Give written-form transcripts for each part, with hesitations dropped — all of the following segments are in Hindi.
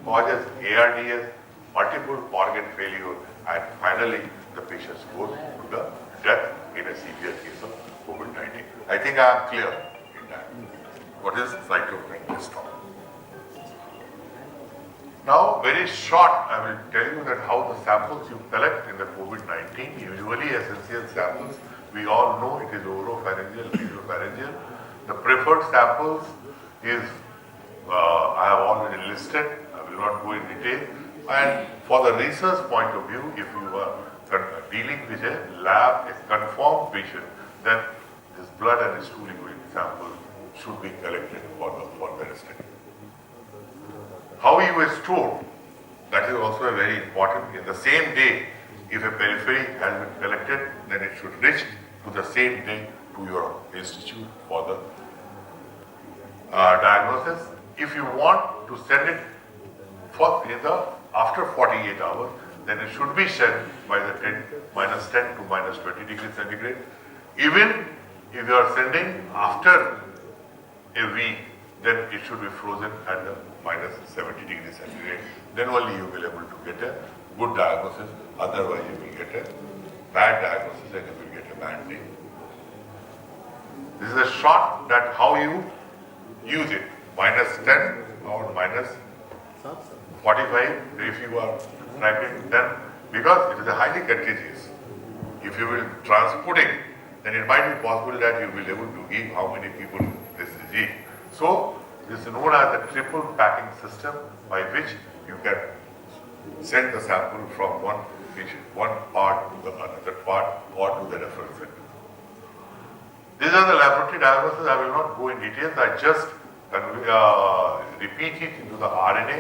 causes ARDS, multiple organ failure, and finally the patient goes to the death in a severe case of COVID-19. I think I am clear in that. What is cyclopentastol? Now, very short, I will tell you that how the samples you collect in the COVID-19, usually essential samples, we all know it is oropharyngeal, nasopharyngeal. The preferred samples is, I have already listed, I will not go in detail. And for the research point of view, if you are dealing with a lab, a confirmed patient, then this blood and stool urine sample should be collected for the study. How you store, that is also a very important. In the same day, if a periphery has been collected, then it should reach to the same day to your institute for the diagnosis. If you want to send it after 48 hours, then it should be sent by the -10 to -20 degrees centigrade. Even if you are sending after a week, then it should be frozen at the -70 degrees centigrade. Then only you will be able to get a good diagnosis. Otherwise, you will get a bad diagnosis and you will get a bad name. This is a short that how you use it. -10 or -45 if you are typing, then because it is a highly contagious. If you will transport it, then it might be possible that you will be able to give how many people this disease. So this is known as the triple packing system, by which you can send the sample from one part to the another part or to the reference center. These are the laboratory diagnosis. I will not go in details. I just repeat it into the RNA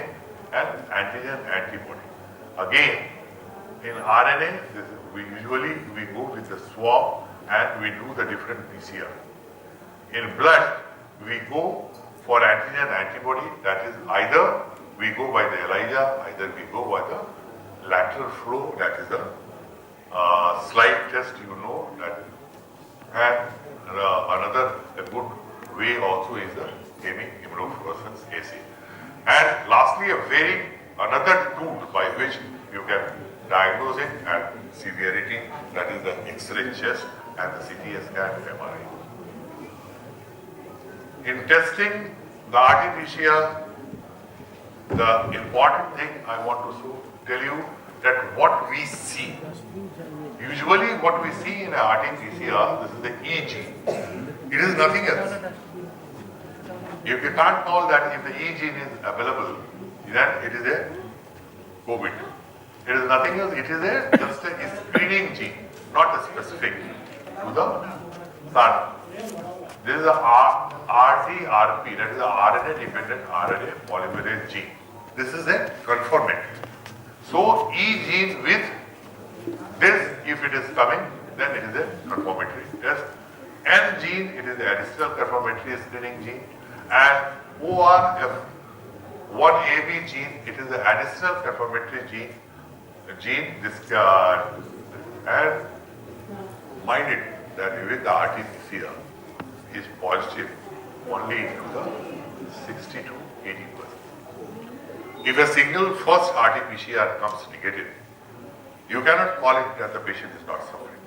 and antigen antibody. Again, in RNA, we usually go with the swab and we do the different PCR. In blood, we go for antigen antibody, that is either we go by the ELISA, either we go by the lateral flow, that is the slide test, you know that. And another good way also is the immunofluorescence assay. And lastly, another tool by which you can diagnose it and severity, that is the X-ray chest and the CT scan MRI. In testing the RT-PCR, the important thing I want to tell you that what we see. Usually what we see in a RT-PCR, this is the E gene. It is nothing else. If you can't call that if the E gene is available, then it is a COVID. It is nothing else, it is just a screening gene, not a specific to the SARS. This is a RT-RP, that is a RNA-dependent RNA polymerase gene. This is a confirmatory. So E gene with this, if it is coming, then it is a confirmatory test. N gene, it is the additional confirmatory screening gene. And ORF1AB gene, it is the additional confirmatory gene. And mind it that with the RT-PCR is positive only into the 60 to 80%. If a single first RT-PCR comes negative, you cannot call it that the patient is not suffering.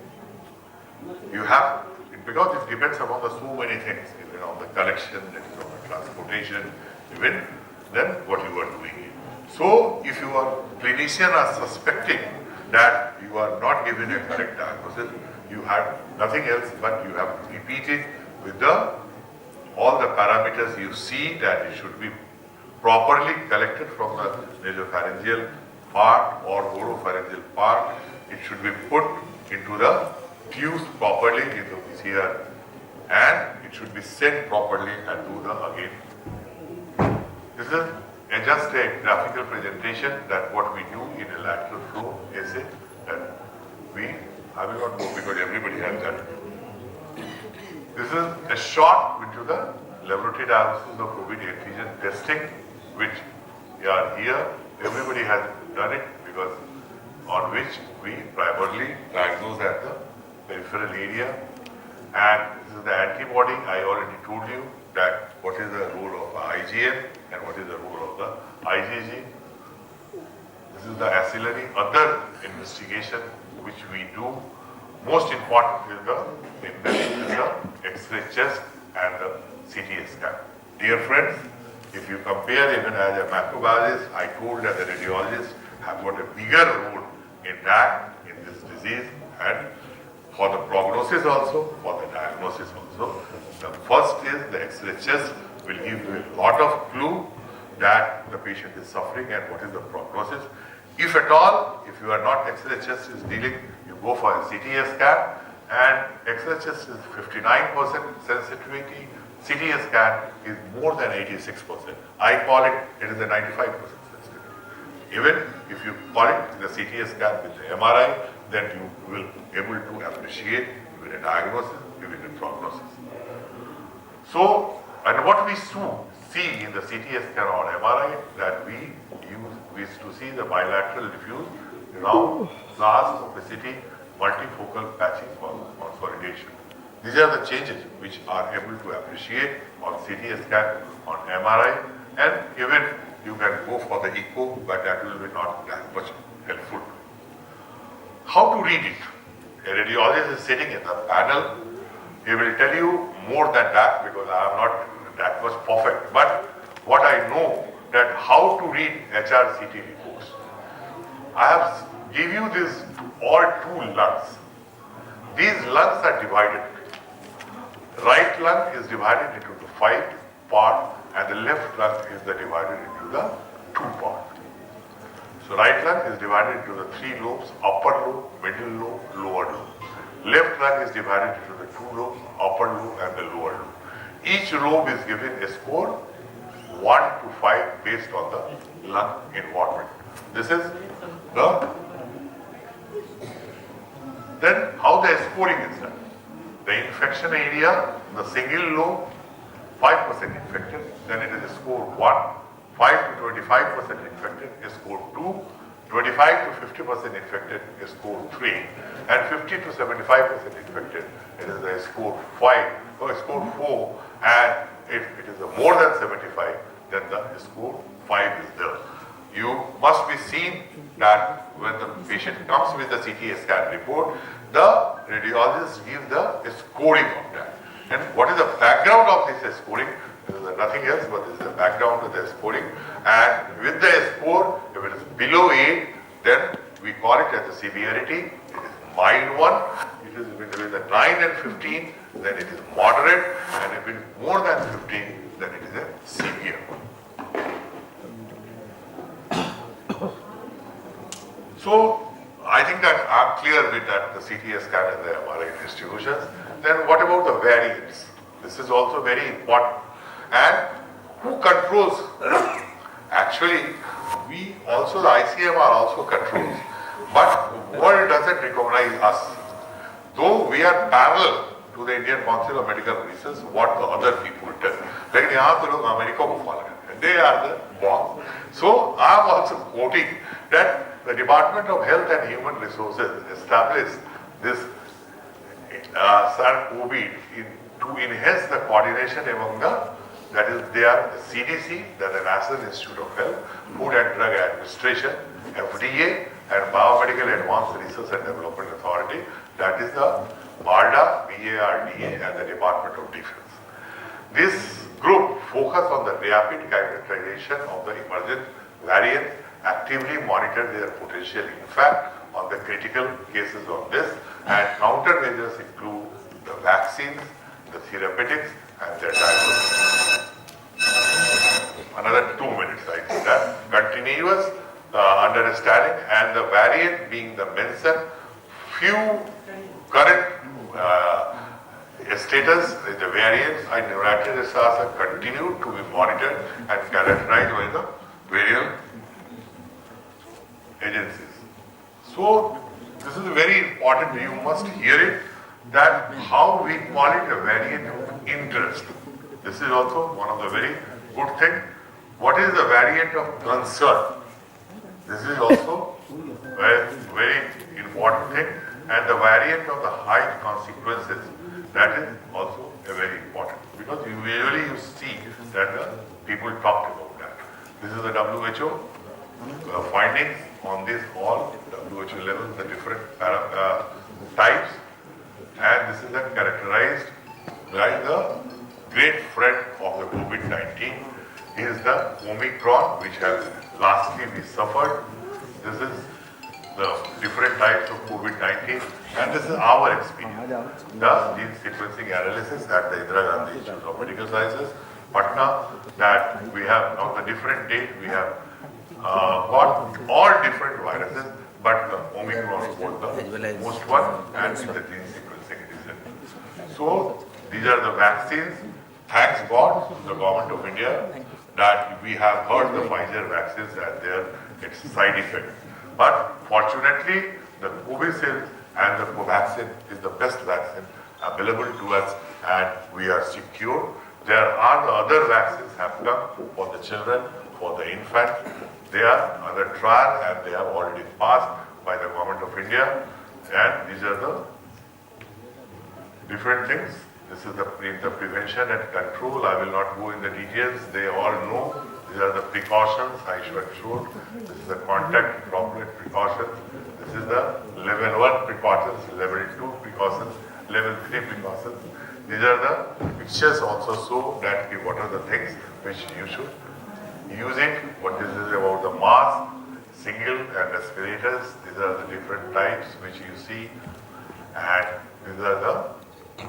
You have, because it depends upon so many things, even on the collection, on the transportation, even then what you are doing. So if you are clinician are suspecting that you are not given a correct diagnosis, you have nothing else but you have to repeat it with all the parameters you see that it should be properly collected from the nasopharyngeal part or oropharyngeal part. It should be put into the tubes properly in the PCR and it should be sent properly and do the again. This is just a graphical presentation that what we do in a lateral flow assay that I will not go because everybody has that. This is a shot into the laboratory diagnosis of COVID antigen testing, which we are here. Everybody has done it because on which we primarily diagnose at the peripheral area. And this is the antibody. I already told you that what is the role of IgM and what is the role of the IgG. This is the ancillary other investigation which we do. Most important is the X-ray chest and the CT scan. Dear friends, if you compare even as a macrobiologist, I told that the radiologists have got a bigger role in that, in this disease, and for the prognosis also, for the diagnosis also. The first is the X-ray chest will give you a lot of clue that the patient is suffering and what is the prognosis. If at all, if you are not X-ray chest is dealing, you go for a CT scan, and X-ray chest is 59% sensitivity, CT scan is more than 86%. I call it is a 95% sensitivity. Even if you call it the CT scan with the MRI, then you will be able to appreciate even a diagnosis, even a prognosis. So, and what we see in the CT scan or MRI that we used to see the bilateral diffuse round glass opacity multifocal patching consolidation. These are the changes which are able to appreciate on CT scan, on MRI, and even you can go for the echo, but that will be not that much helpful. How to read it? A radiologist is sitting in the panel. He will tell you more than that because I am not that much perfect. But what I know that how to read HRCT reports. I have give you this all two lungs. These lungs are divided. Right lung is divided into the 5 parts and the left lung is divided into the 2 parts. So right lung is divided into the 3 lobes, upper lobe, middle lobe, lower lobe. Left lung is divided into the 2 lobes, upper lobe and the lower lobe. Each lobe is given a score 1 to 5 based on the lung involvement. This is then how the scoring is done. The infection area, the single lobe, 5% infected, then it is score 1. 5 to 25% infected is score 2. 25 to 50% infected is score 3. And 50 to 75% infected, it is a score 5, or score 4. And if it is more than 75, then the score 5 is there. You must be seen that when the patient comes with the CT scan report, the radiologist gives the scoring of that. And what is the background of this scoring? This is nothing else but this is the background of the scoring. And with the score, if it is below 8, then we call it as a severity. It is mild one. It is between the 9 and 15, then it is moderate. And if it is more than 15, then it is a severe one. So, I think that I'm clear with that, the CT scan and the MRI distributions. Then what about the variants? This is also very important. And who controls? Actually, we also, the ICMR also controls. But the world doesn't recognize us. Though we are parallel to the Indian Council of Medical Research, what the other people tell. Like यहाँ पे लोग अमेरिका को follow करते हैं. They are the boss. So I am also quoting that the Department of Health and Human Resources established this SARS-CoV to enhance the coordination among that is they are the CDC, that is the National Institute of Health, Food and Drug Administration, FDA, and Biomedical Advanced Research and Development Authority, that is the BARDA, BARDA, and the Department of Defense. This group focus on the rapid characterization of the emergent variants, actively monitor their potential impact on the critical cases of this, and countermeasures include the vaccines, the therapeutics, and their diagnosis. Another 2 minutes, I think that. Continuous understanding and the variant being the mentioned, few current status, the variants and United States are continued to be monitored and characterized by the various agencies. So, this is very important, you must hear it, that how we call it a variant of interest. This is also one of the very good things. What is the variant of concern? This is also a very important thing. And the variant of the high consequences, that is also a very important. Because usually you see that people talk about that. This is the WHO findings on this all WHO level, the different types, and this is the characterized by the great friend of the COVID-19 is the Omicron, which has lastly we suffered. This is the different types of COVID-19, and this is our experience. The gene sequencing analysis at the Indira Gandhi Institute of Medical Sciences, Patna, that we have on the different date, we have got all different viruses, but the Omicron was the most one, and in the gene sequencing it is in. So these are the vaccines. Thanks God to the government of India that we have heard the Pfizer vaccines and their its side effects. But fortunately, the Covishield and the Covaxin is the best vaccine available to us, and we are secure. There are the other vaccines have come for the children, for the infant. They are under trial and they have already passed by the government of India. And these are the different things. This is the prevention and control. I will not go in the details. They all know. These are the precautions I should show. This is the contact droplet precautions. This is the level 1 precautions, level 2 precautions, level 3 precautions. These are the pictures also show that what are the things which you should use it. What is this about the mask, single and respirators. These are the different types which you see. And these are the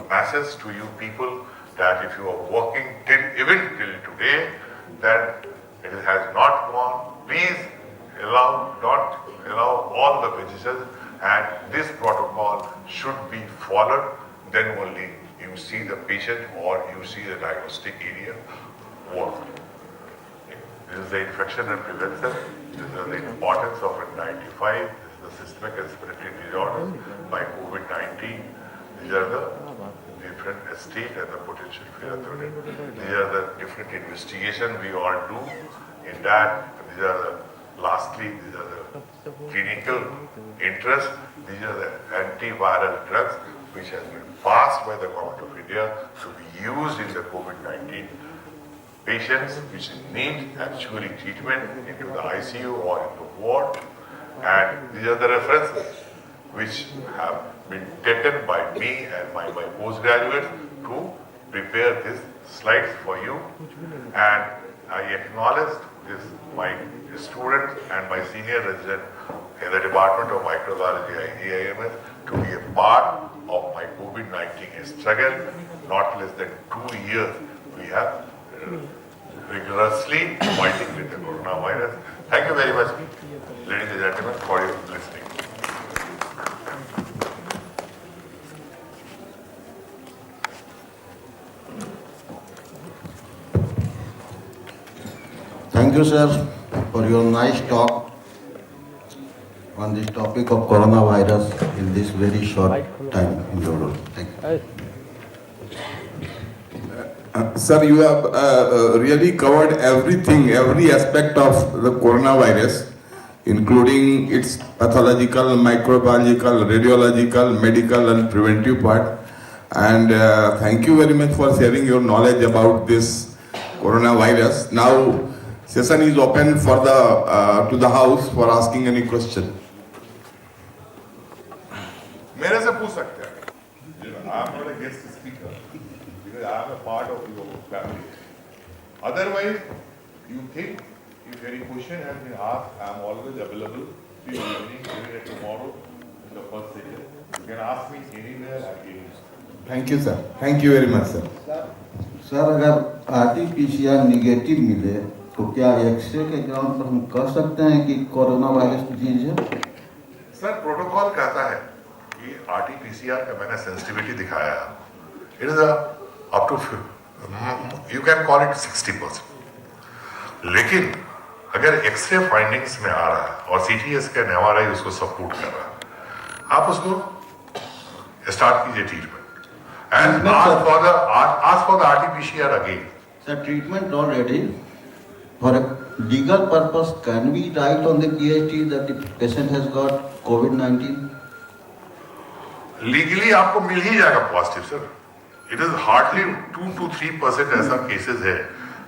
messages to you people that if you are working even till today, then it has not gone. Please not allow all the visitors, and this protocol should be followed. Then only you see the patient or you see the diagnostic area work. This is the infection and prevention. This is the importance of N95. This is the systemic respiratory disorders by COVID-19. These are the different state and the potential fear of it. These are the different investigation we all do in that. These are the, lastly, these are the clinical interest. These are the antiviral drugs which has been passed by the government of India to be used in the COVID-19 patients which need actually treatment into the ICU or in the ward. And these are the references which have been taken by me and my postgraduates to prepare these slides for you. And I acknowledge this, my student and my senior resident in the Department of Microbiology, AIMS, to be a part of my COVID-19 struggle. Not less than 2 years we have rigorously fighting with the coronavirus. Thank you very much, ladies and gentlemen, for your listening. Thank you, sir, for your nice talk on this topic of coronavirus in this very short time in your role. Thank you. Sir, you have really covered everything, every aspect of the coronavirus, including its pathological, microbiological, radiological, medical and preventive part. And thank you very much for sharing your knowledge about this coronavirus. Now, session is open for the to the house for asking any question. मेरे से पूछ सकते हैं. I am not a guest speaker because I am a part of your family. Otherwise, you think if any question has been asked, I am always available till evening, even tomorrow in the first session. You can ask me anywhere and anywhere. Thank you, sir. Thank you very much, sir. Sir, अगर RT-PCR निगेटिव मिले तो क्या एक्सरे के ग्राउंड पर हम कह सकते हैं कि कोरोना वायरस डिजीज है? सर, प्रोटोकॉल कहता है कि RT-PCR का मैंने सेंसिटिविटी दिखाया. It is up to you can call it 60%. लेकिन अगर एक्सरे फाइंडिंग्स में आ रहा है और CT स्कैन MRI उसको सपोर्ट कर रहा है, आप उसको स्टार्ट कीजिए treatment. And ask for the RT-PCR again. Sir, treatment already. For a legal purpose, can we write on the PhD that the patient has got COVID-19? Legally आपको मिल ही जाएगा positive sir. It is hardly 2 to 3% ऐसा केसेस है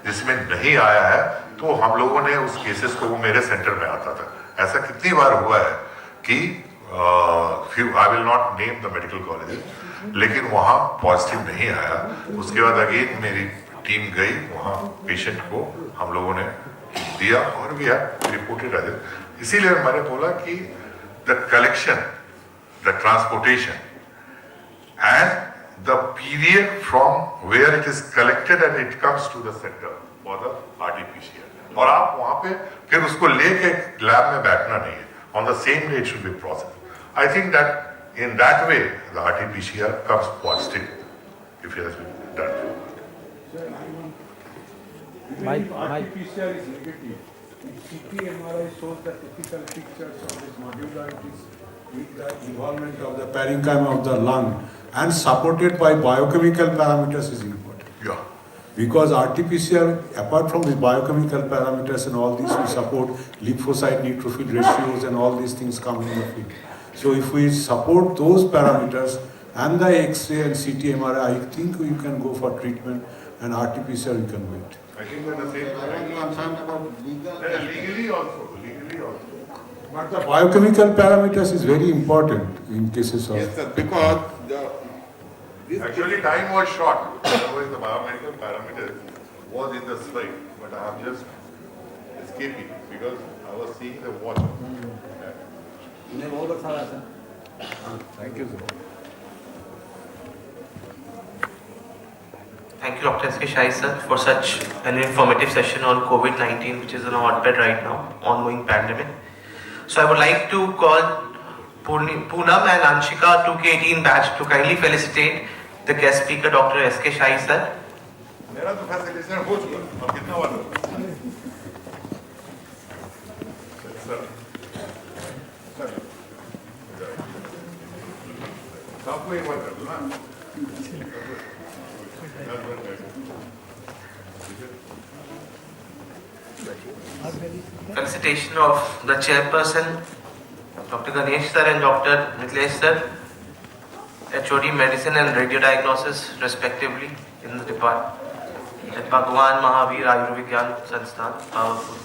जिसमें नहीं आया है तो हम लोगों ने उस केसेस को, वो मेरे सेंटर में आता था। ऐसा कितनी बार हुआ है कि I will not name the medical colleges, लेकिन वहाँ पॉजिटिव नहीं आया। उसके बाद अगेन मेरी टीम गई वहाँ, पेशेंट को हम लोगों ने दिया और वी हैव रिपोर्टेड एज। इसीलिए मैंने बोला कि the collection, the transportation and the period from where it is collected and it comes to the center for the RT-PCR, और आप वहाँ पे फिर उसको लेके लैब में बैठना नहीं है, on the same day it should be processed. I think that in that way the RT-PCR comes positive if it has been done. RT-PCR is negative. CT MRI shows the typical pictures of this nodularities with the involvement of the parenchyma of the lung and supported by biochemical parameters is important. Yeah. Because RT-PCR, apart from the biochemical parameters and all these, we support lymphocyte neutrophil ratios and all these things come in the field. So if we support those parameters and the X-ray and CT MRI, I think we can go for treatment, and RT-PCR we can wait. I think we're the same. Are you concerned about legal? Legally also. But the biochemical parameters is very important in cases of... Yes, sir, because Actually, time was short. Otherwise, the biomedical parameters was in the slide, but I am just escaping because I was seeing the watch. Thank you, sir. Thank you, Dr. S.K. Shai sir, for such an informative session on COVID-19, which is on a hotbed right now, ongoing pandemic. So I would like to call Poonam and Anshika 2K18 batch to kindly felicitate the guest speaker, Dr. S.K. Shai sir. मेरा तो फैसिलिटेशन हो चुका, अब कितना वाला? सर, सबको एक बार कर दो ना। Felicitation of the chairperson, Dr. Ganesh sir and Dr. Mithilesh sir, HOD Medicine and Radiodiagnosis respectively in the department at Bhagwan Mahavir Ayurvigyan Sansthan, Powerful.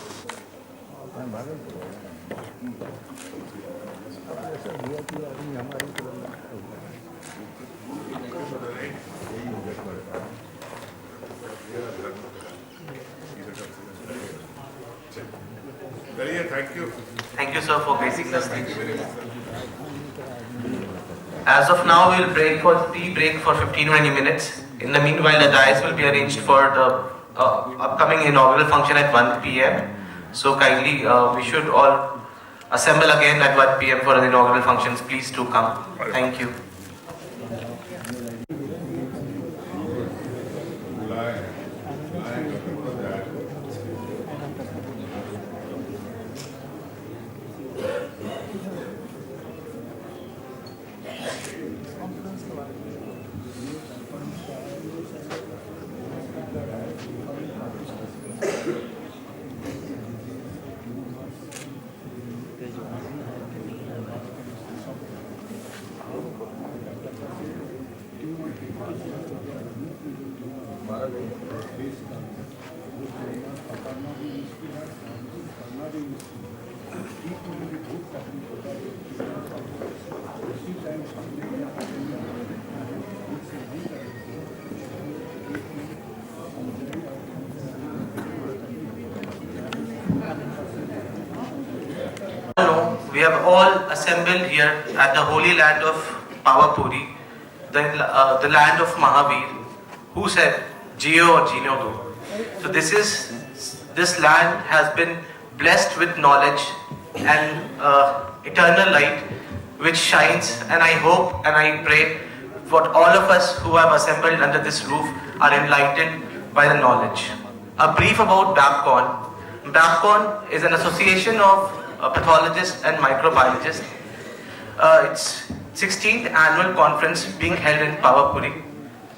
Thank you. Thank you, sir, for gracing the stage. As of now, we will break for tea break for 15-20 minutes. In the meanwhile, the dais will be arranged for the upcoming inaugural function at 1 p.m. So kindly, we should all assemble again at 1 p.m. for the inaugural functions. Please do come. Thank you. We have all assembled here at the holy land of Pavapuri, the land of Mahavir, who said, Jio or Jino do. So this land has been blessed with knowledge and eternal light which shines, and I hope and I pray for all of us who have assembled under this roof are enlightened by the knowledge. A brief about BAPCON. BAPCON is an association of pathologists and microbiologists. It's 16th annual conference being held in Pavapuri.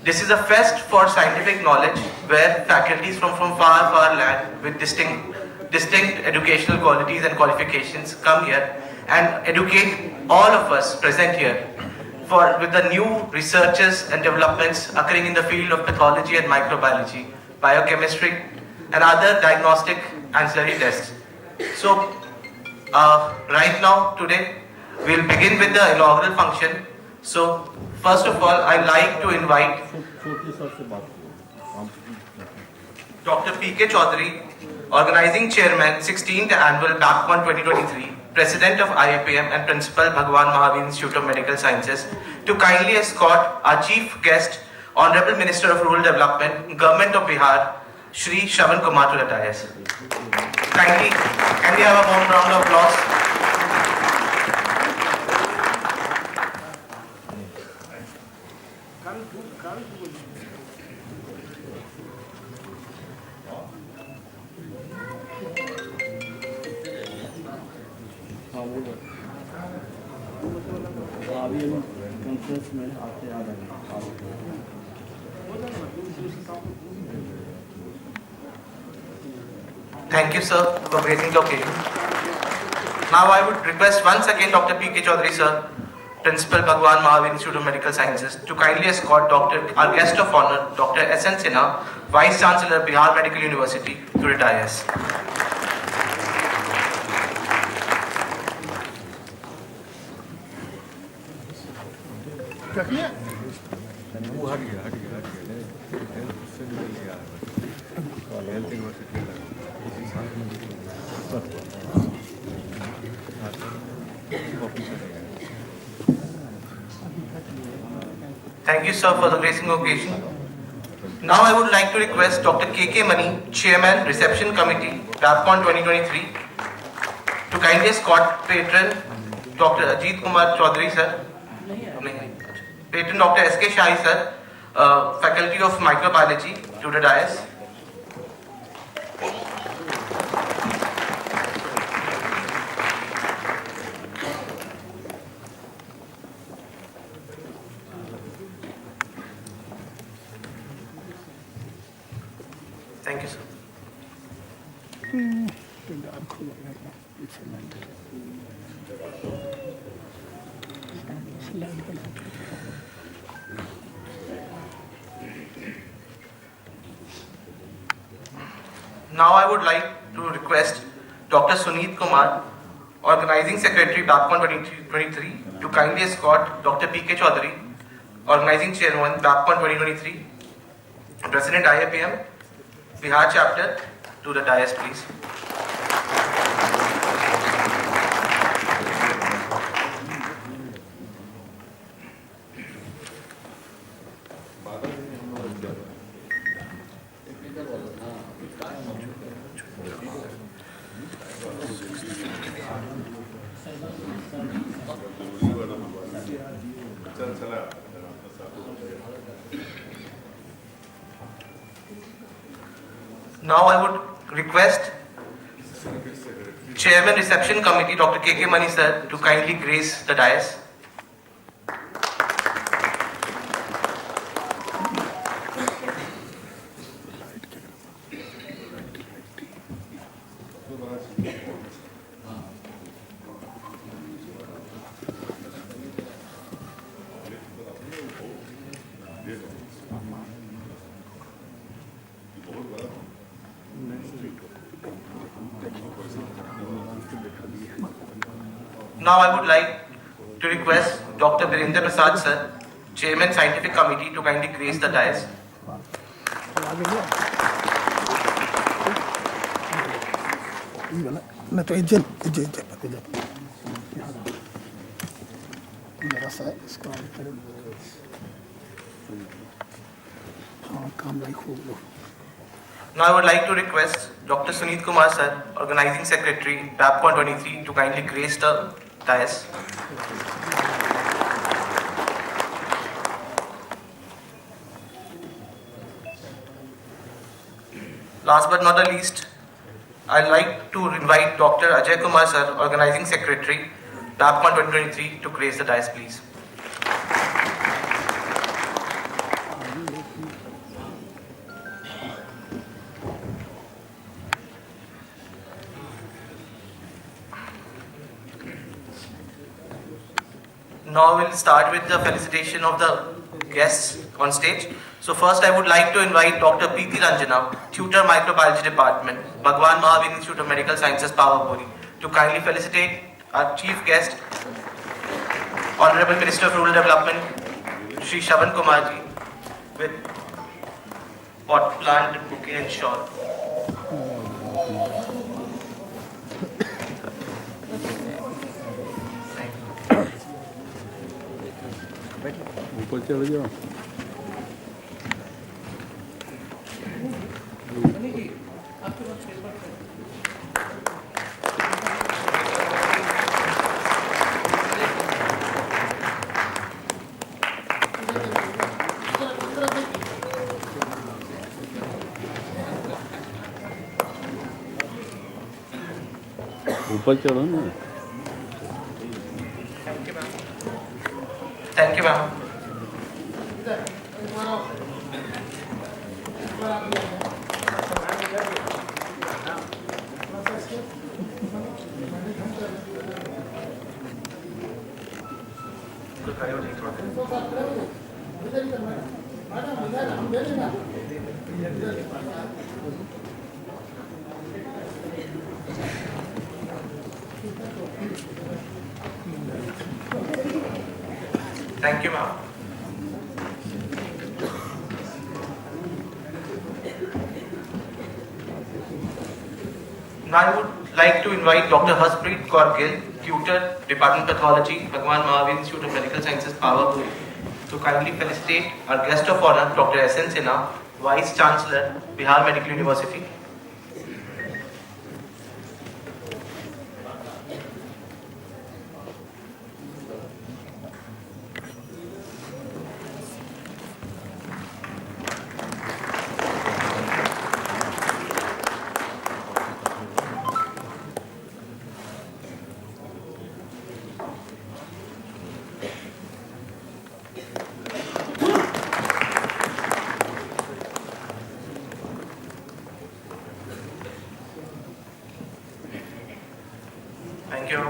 This is a fest for scientific knowledge where faculties from far land with distinct educational qualities and qualifications come here and educate all of us present here with the new researches and developments occurring in the field of pathology and microbiology, biochemistry, and other diagnostic ancillary tests. So, right now, today, we'll begin with the inaugural function. So, first of all, I'd like to invite Dr. P.K. Chaudhary, Organizing Chairman, 16th Annual BAPCON 2023, President of IAPM and Principal Bhagwan Mahavir Institute of Medical Sciences, to kindly escort our Chief Guest, Honorable Minister of Rural Development, Government of Bihar, Shri Shravan Kumar to the dais. Kindly, can we have a warm round of applause? Thank you, sir, for gracing the occasion. Now I would request once again Dr. P.K. Chaudhary, sir, Principal Bhagwan Mahavir Institute of Medical Sciences, to kindly escort our guest of honor, Dr. S.N. Sinha, Vice Chancellor, Bihar Medical University, to the dais. Thank you, sir, for the gracing occasion. Now I would like to request Dr. K.K. Mani, Chairman, Reception Committee, BAPCON 2023, to kindly escort Patron Dr. Ajit Kumar Chaudhary, sir. Patron Dr. S.K. Shahi, sir, Faculty of Microbiology, to the dais. Thank you, sir. Now I would like to request Dr. Suneet Kumar, Organizing Secretary, BAPCON 2023, to kindly escort Dr. P.K. Chaudhary, Organizing Chairman, BAPCON 2023, President IAPM, Bihar Chapter, to the dais, please. Now I would request Chairman Reception Committee, Dr. K.K. Mani, sir, to kindly grace the dais. Now I would like to request Dr. Virendra Prasad, sir, Chairman Scientific Committee, to kindly grace the dais. ना तो इज्जत इज्जत इज्जत जरा सा इसका हाँ काम नहीं खूब Now I would like to request Dr. Suneet Kumar, sir, Organizing Secretary, BAPCON 23, to kindly grace the dais. Last but not the least, I'd like to invite Dr. Ajay Kumar, sir, Organizing Secretary, BAPCON 2023, to grace the dais, please. Now we'll start with the felicitation of the guests on stage. So first I would like to invite Dr. Preeti Ranjana, Tutor Microbiology Department, Bhagwan Mahavir Institute of Medical Sciences, Pawapuri, to kindly felicitate our chief guest, Honorable Minister of Rural Development, Shri Shravan Kumarji, with pot plant, bouquet and shawl. ऊपर चले जाओ. ऊपर चलो ना. Thank you, ma'am. Thank you, ma'am. Now I would like to invite Dr. Harshpreet Kaur Gill, Tutor, Department of Pathology, Bhagwan Mahavir Institute of Medical Sciences, Pawapuri, to kindly felicitate our guest of honor, Dr. S.N. Sinha, Vice Chancellor, Bihar Medical University. Thank you.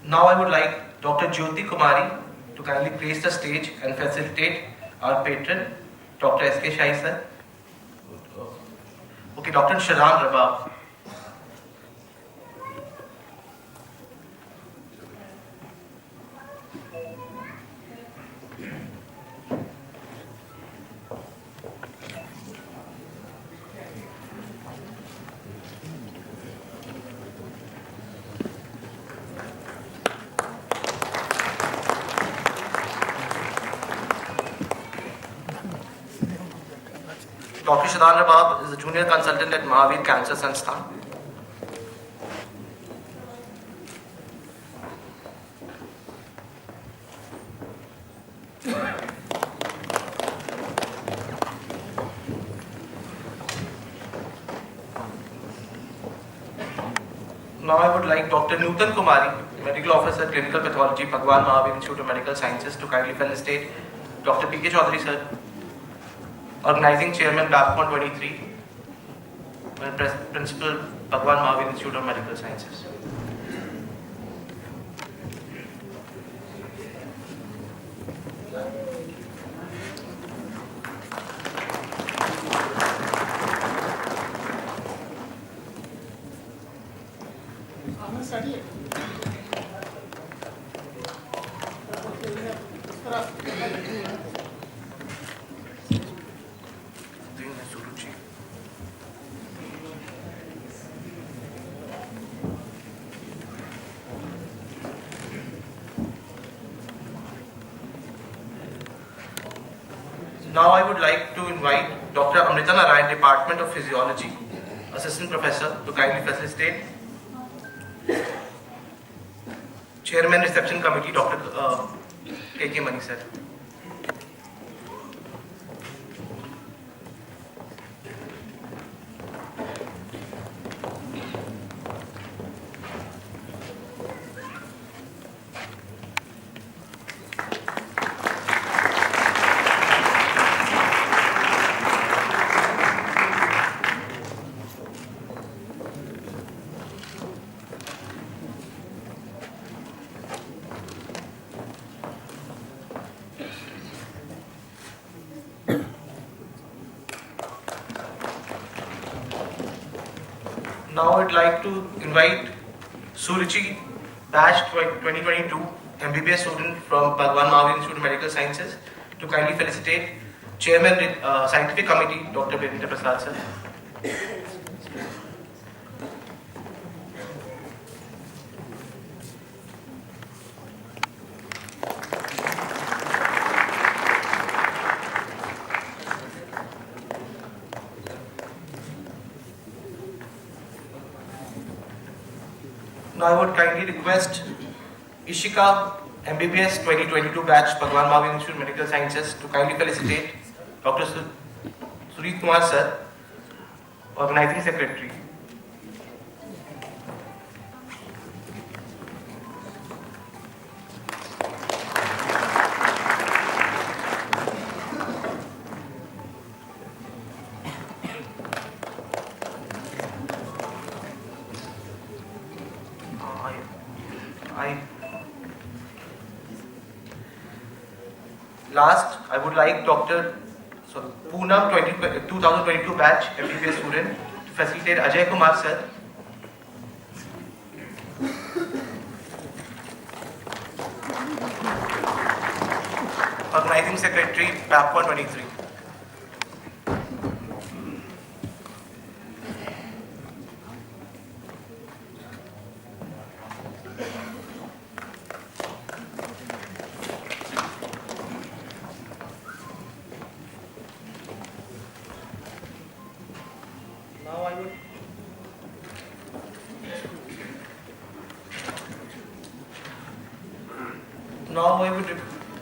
Now I would like Dr. Jyoti Kumari to kindly grace the stage and facilitate our patron, Dr. S.K. Shai sir. Okay, Dr. Sharan Rabab. Dr. Shadan Rabab is a junior consultant at Mahavir Cancer Sansthan. Now I would like Dr. Nutan Kumari, Medical Officer, Clinical Pathology, Bhagwan Mahavir Institute of Medical Sciences, to kindly felicitate Dr. P.K. Chaudhary sir, Organizing Chairman, BAPCON 23, and Principal, Bhagwan Mahavir Institute of Medical Sciences. Now I would like to invite Dr. Amrita Narayan, Department of Physiology, Assistant Professor, to kindly facilitate. Chairman Reception Committee, Dr. K.K. Mani sir. Now I'd like to invite Suruchi, batch 2022, MBBS student from Bhagwan Mahavir Institute of Medical Sciences, to kindly felicitate Chairman Scientific Committee, Dr. Devendra Prasad sir. Now I would kindly request Ishika, MBBS 2022 batch, Bhagwan Mahavir Institute of Medical Sciences, to kindly felicitate Dr. Sudhir Kumar sir, Organizing Secretary. Last, I would like Dr. Poonam 2022 batch MBBS student to facilitate Ajay Kumar sir. Organizing Secretary, PAPCON 23. Now I would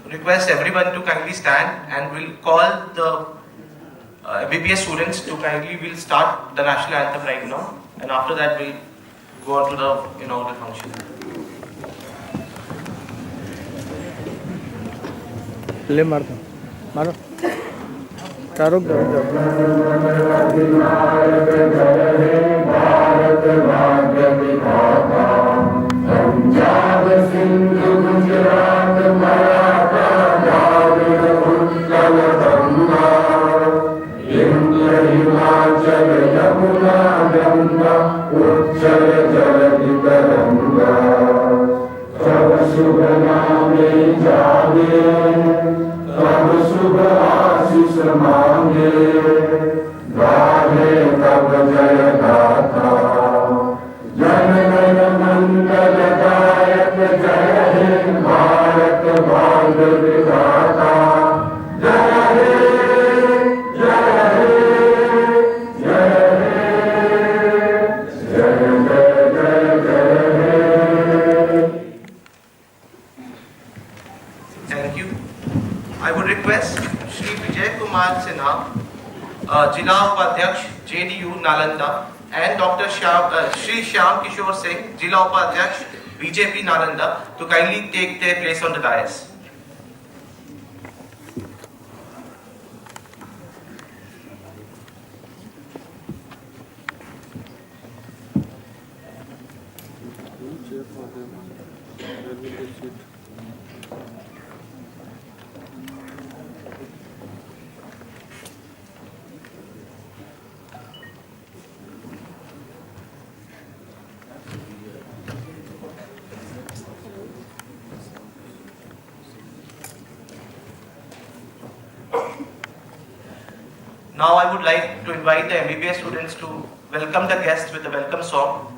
request everyone to kindly stand, and we'll call the MBBS students to kindly, we'll start the national anthem right now, and after that we'll go on to the inaugural function. ले मार दो मारो चारों पंजाब सिंधु गुजरात मराठा द्राविड़ उत्कल गंगा इंद्र हिमाचल यमुना गंगा उच्चल जलधि तरंगा सब शुभ नामे जागे तब शुभ आशीष मांगे गाहे तब जय गाथा जन गण मंगलदायक जय हे भारत भाग्य विधाता जय हे जय हे जय हे जय जय जय जय। Thank you. I would request Shri Vijay Kumar Sinha, Jila Upadhyaksh, JDU Nalanda, and Dr. Shri Shyam Kishore Singh, Jila Upadhyaksh, BJP Nalanda, to kindly take their place on the dais. Now I would like to invite the MBBS students to welcome the guests with the welcome song.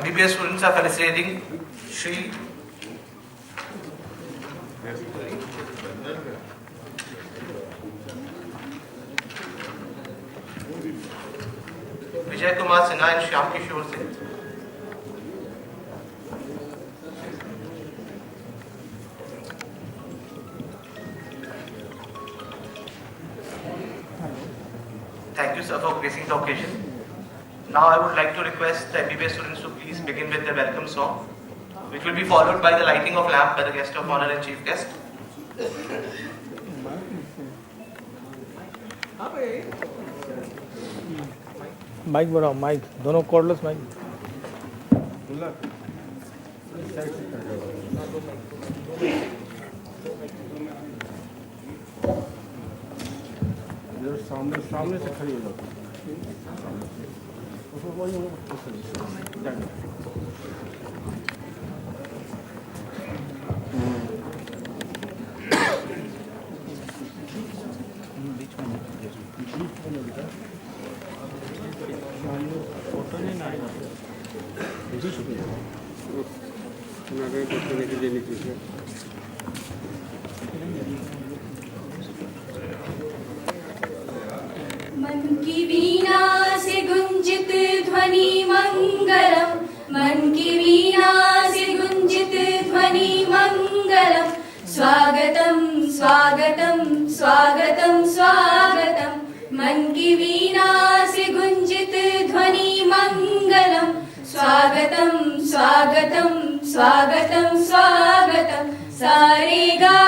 MBBS students are felicitating Shri Vijay Kumar Sinha and Shyam Kishore Singh. Thank you, sir, for gracing the occasion. Now I would like to request the MBBS students to please begin with their welcome song, which will be followed by the lighting of lamp by the guest of honor and chief guest. Mike बढ़ाओ, माइक दोनों कॉर्डलेस माइक। सामने से खड़ी हो जाओ। मन की वीणा से गुंजित ध्वनि मंगलम, मन की वीणा से गुंजित ध्वनि मंगलम। स्वागतम स्वागतम स्वागतम स्वागतम, मन की वीणा से गुंजित ध्वनि मंगलम। स्वागतम स्वागतम स्वागतम स्वागतम। सारे गा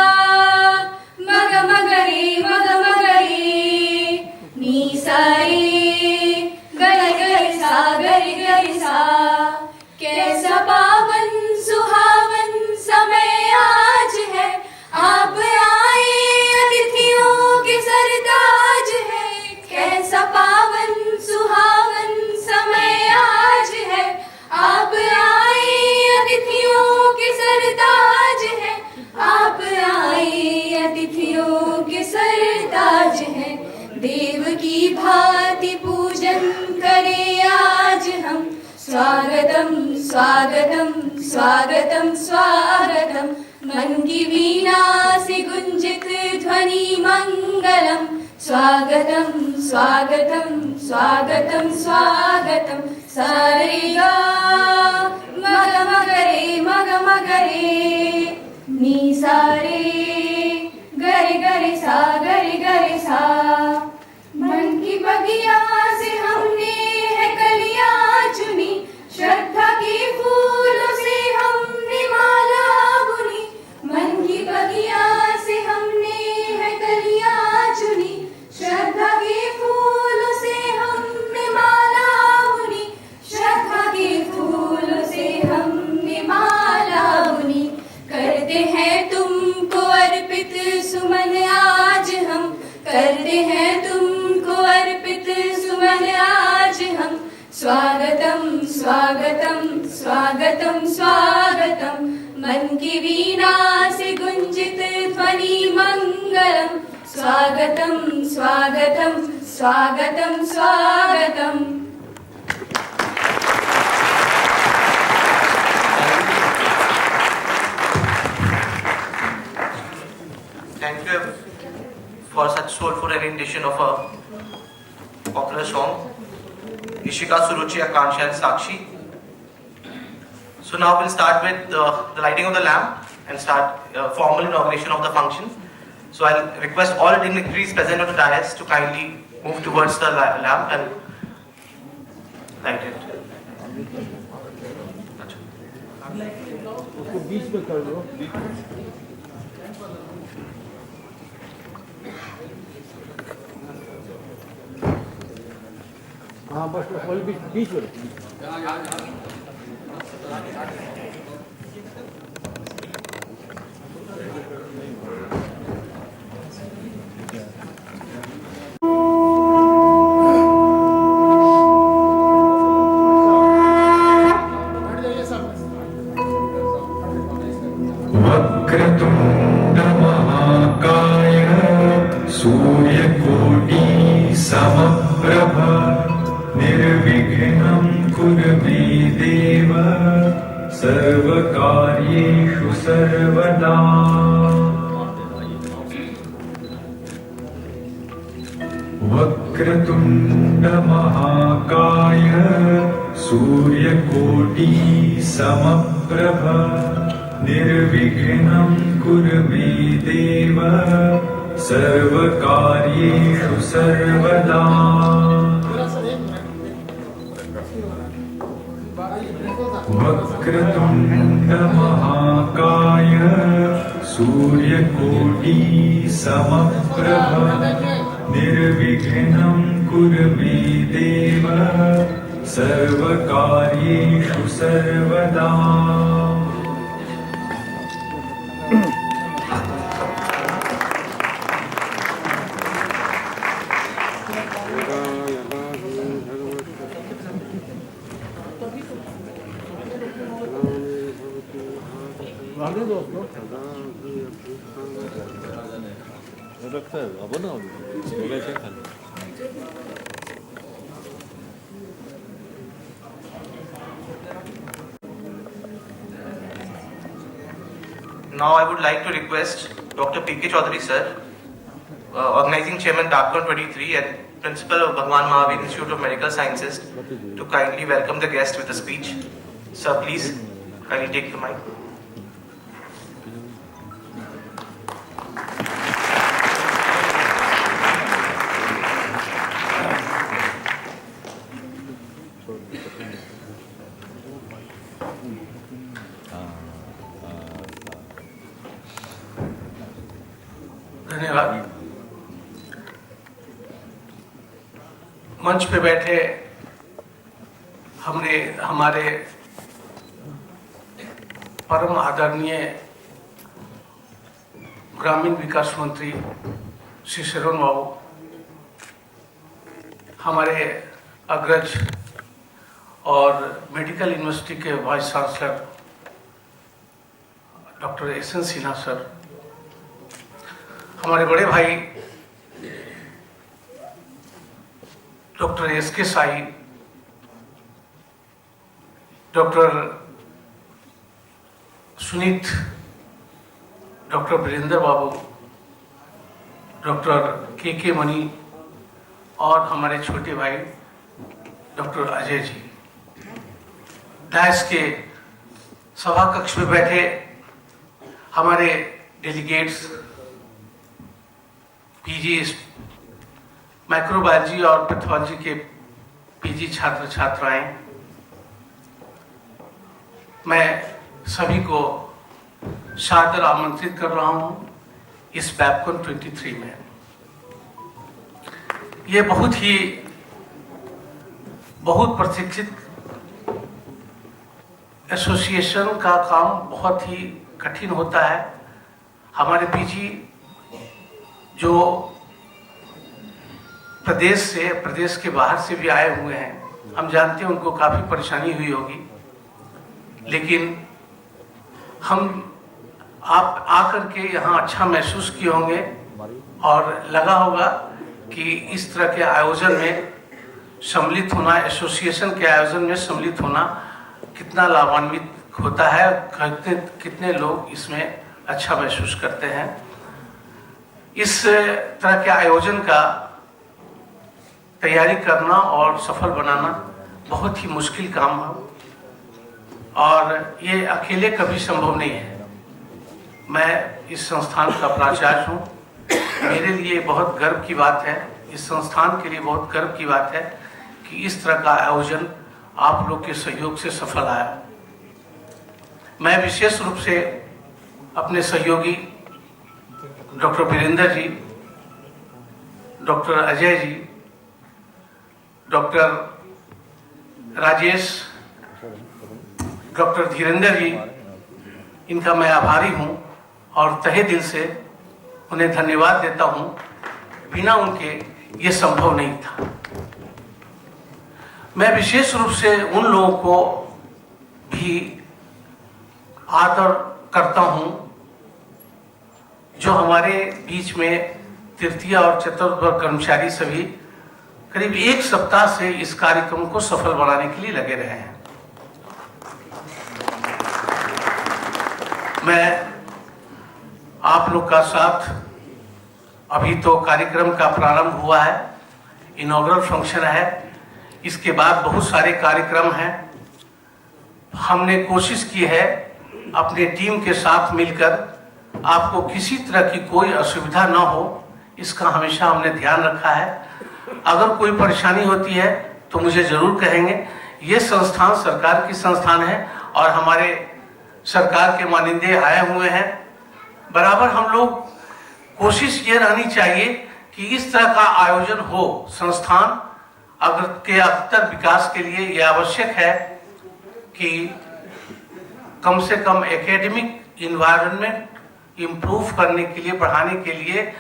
मग मगरे मग मगरे नी सारे गरे गरे सा गरे गरे सा। कैसा पावन सुहावन समय आज है, आप आए अतिथियों के सरताज है। कैसा पावन सुहावन समय आज है, आप आए अतिथियों के सरताज है। आप आए अतिथियों के सरताज है। देव की भांति पूजन करे आज हम। स्वागतम स्वागतम स्वागतम स्वागतम, मन की वीणा से गुंजित ध्वनि मंगलम। स्वागतम स्वागतम स्वागतम स्वागतम। सारे गा मग मगरे मग मगरे नी सारे गरे गरे सा गरे गरे सा। मन की बगिया से हमने है कलियां चुनी, श्रद्धा के फूलों से हमने माला बुनी। मन की बगिया से हमने है कलियां चुनी, श्रद्धा के फूलों से हमने माला बुनी। श्रद्धा के फूलों से हमने माला बुनी। करते हैं तुमको अर्पित सुमन आज हम, करते हैं तुमको अर्पित सुमन आज हम। स्वागतम स्वागतम स्वागतम स्वागतम, मन की वीणा से गुंजित ध्वनि मंगलम। स्वागतम स्वागतम स्वागतम स्वागतम। Thank you for such soulful rendition of a popular song, Ishika, Suruchi, Akansha and Sakshi. So now we'll start with the lighting of the lamp and start formal inauguration of the function. So I'll request all dignitaries present on the dais to kindly move towards the lamp and light it. उसको बीच में कर दो। हाँ बस बीच में। वक्रतुंड महाकाय सूर्यकोटि समप्रभ निर्विघ्नं कुरु मे देव सर्वकार्येषु सर्वदा। वक्रतुंड महाकाय सूर्यकोटि समप्रभ निर्विघ्नं कुरु मे देव सर्वकार्येषु सर्वदा। वक्रतुण्ड महाकाय सूर्यकोटि समप्रभ निर्विघ्नं कुरु मे देव सर्वकार्येषु सर्वदा। Now I would like to request Dr. P.K. Chaudhary sir, Organizing Chairman DAPCON 23 and Principal of Bhagwan Mahavir Institute of Medical Sciences, to kindly welcome the guest with a speech. Sir, please kindly take the mic. धन्यवाद। मंच पे बैठे हमारे परम आदरणीय ग्रामीण विकास मंत्री श्री शरण बाबू, हमारे अग्रज और मेडिकल यूनिवर्सिटी के vice chancellor doctor S N. Sinha sir, हमारे बड़े भाई doctor S K. Sai, doctor Sunit, doctor Virendra बाबू, डॉक्टर के मनी और हमारे छोटे भाई डॉक्टर अजय जी, डायस के सभा कक्ष में बैठे हमारे डेलीगेट्स, पीजी माइक्रोबायोलॉजी और पैथोलॉजी के पीजी छात्र छात्राएं, मैं सभी को सादर आमंत्रित कर रहा हूं इस बैपकॉन 23 में। ये बहुत प्रतीक्षित एसोसिएशन का काम बहुत ही कठिन होता है। हमारे पीजी जो प्रदेश के बाहर से भी आए हुए हैं, हम जानते हैं उनको काफ़ी परेशानी हुई होगी, लेकिन आप आकर के यहाँ अच्छा महसूस किए होंगे और लगा होगा कि इस तरह के आयोजन में सम्मिलित होना, एसोसिएशन के आयोजन में सम्मिलित होना कितना लाभान्वित होता है, कितने लोग इसमें अच्छा महसूस करते हैं। इस तरह के आयोजन का तैयारी करना और सफल बनाना बहुत ही मुश्किल काम है और ये अकेले कभी संभव नहीं है। मैं इस संस्थान का प्राचार्य हूँ, मेरे लिए बहुत गर्व की बात है, इस संस्थान के लिए बहुत गर्व की बात है कि इस तरह का आयोजन आप लोग के सहयोग से सफल आया। मैं विशेष रूप से अपने सहयोगी doctor Virendra ji, doctor Ajay ji, doctor Rajesh, doctor Dhirendra जी, इनका मैं आभारी हूं और तहे दिल से उन्हें धन्यवाद देता हूं। बिना उनके ये संभव नहीं था। मैं विशेष रूप से उन लोगों को भी आदर करता हूं जो हमारे बीच में तृतीय और चतुर्थ वर्ग कर्मचारी सभी करीब एक सप्ताह से इस कार्यक्रम को सफल बनाने के लिए लगे रहे हैं। मैं आप लोग का साथ, अभी तो कार्यक्रम का प्रारंभ हुआ है, इनॉग्रल फंक्शन है, इसके बाद बहुत सारे कार्यक्रम हैं। हमने कोशिश की है अपने टीम के साथ मिलकर आपको किसी तरह की कोई असुविधा ना हो, इसका हमेशा हमने ध्यान रखा है। अगर कोई परेशानी होती है तो मुझे जरूर कहेंगे। ये संस्थान सरकार की संस्थान है और हमारे सरकार के मानिंदे आए हुए हैं। बराबर हम लोग कोशिश ये रहनी चाहिए कि इस तरह का आयोजन हो। संस्थान अगर के अग्रतर विकास के लिए यह आवश्यक है कि कम से कम एकेडमिक इन्वायरमेंट इम्प्रूव करने के लिए, बढ़ाने के लिए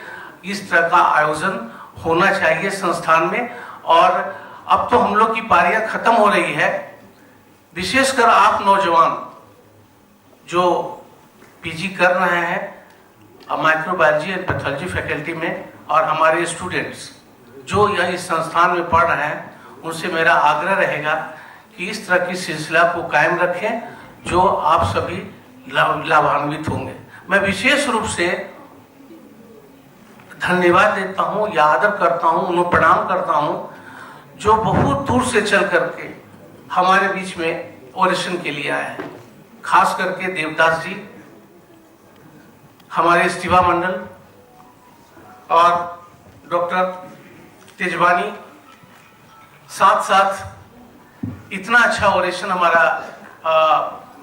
इस तरह का आयोजन होना चाहिए संस्थान में। और अब तो हम लोग की पारियां खत्म हो रही है, विशेषकर आप नौजवान जो पीजी कर रहे हैं माइक्रोबायोलॉजी एंड पैथोलॉजी फैकल्टी में, और हमारे स्टूडेंट्स जो यह इस संस्थान में पढ़ रहे हैं, उनसे मेरा आग्रह रहेगा कि इस तरह की सिलसिला को कायम रखें जो आप सभी लाभान्वित होंगे। मैं विशेष रूप से धन्यवाद देता हूं या आदर करता हूं, उन्हें प्रणाम करता हूं जो बहुत दूर से चल करके हमारे बीच में ऑडिशन के लिए आए हैं। खास करके देवदास जी, हमारे इस्तीफा मंडल और डॉक्टर तेजवानी, साथ साथ इतना अच्छा ऑडिशन हमारा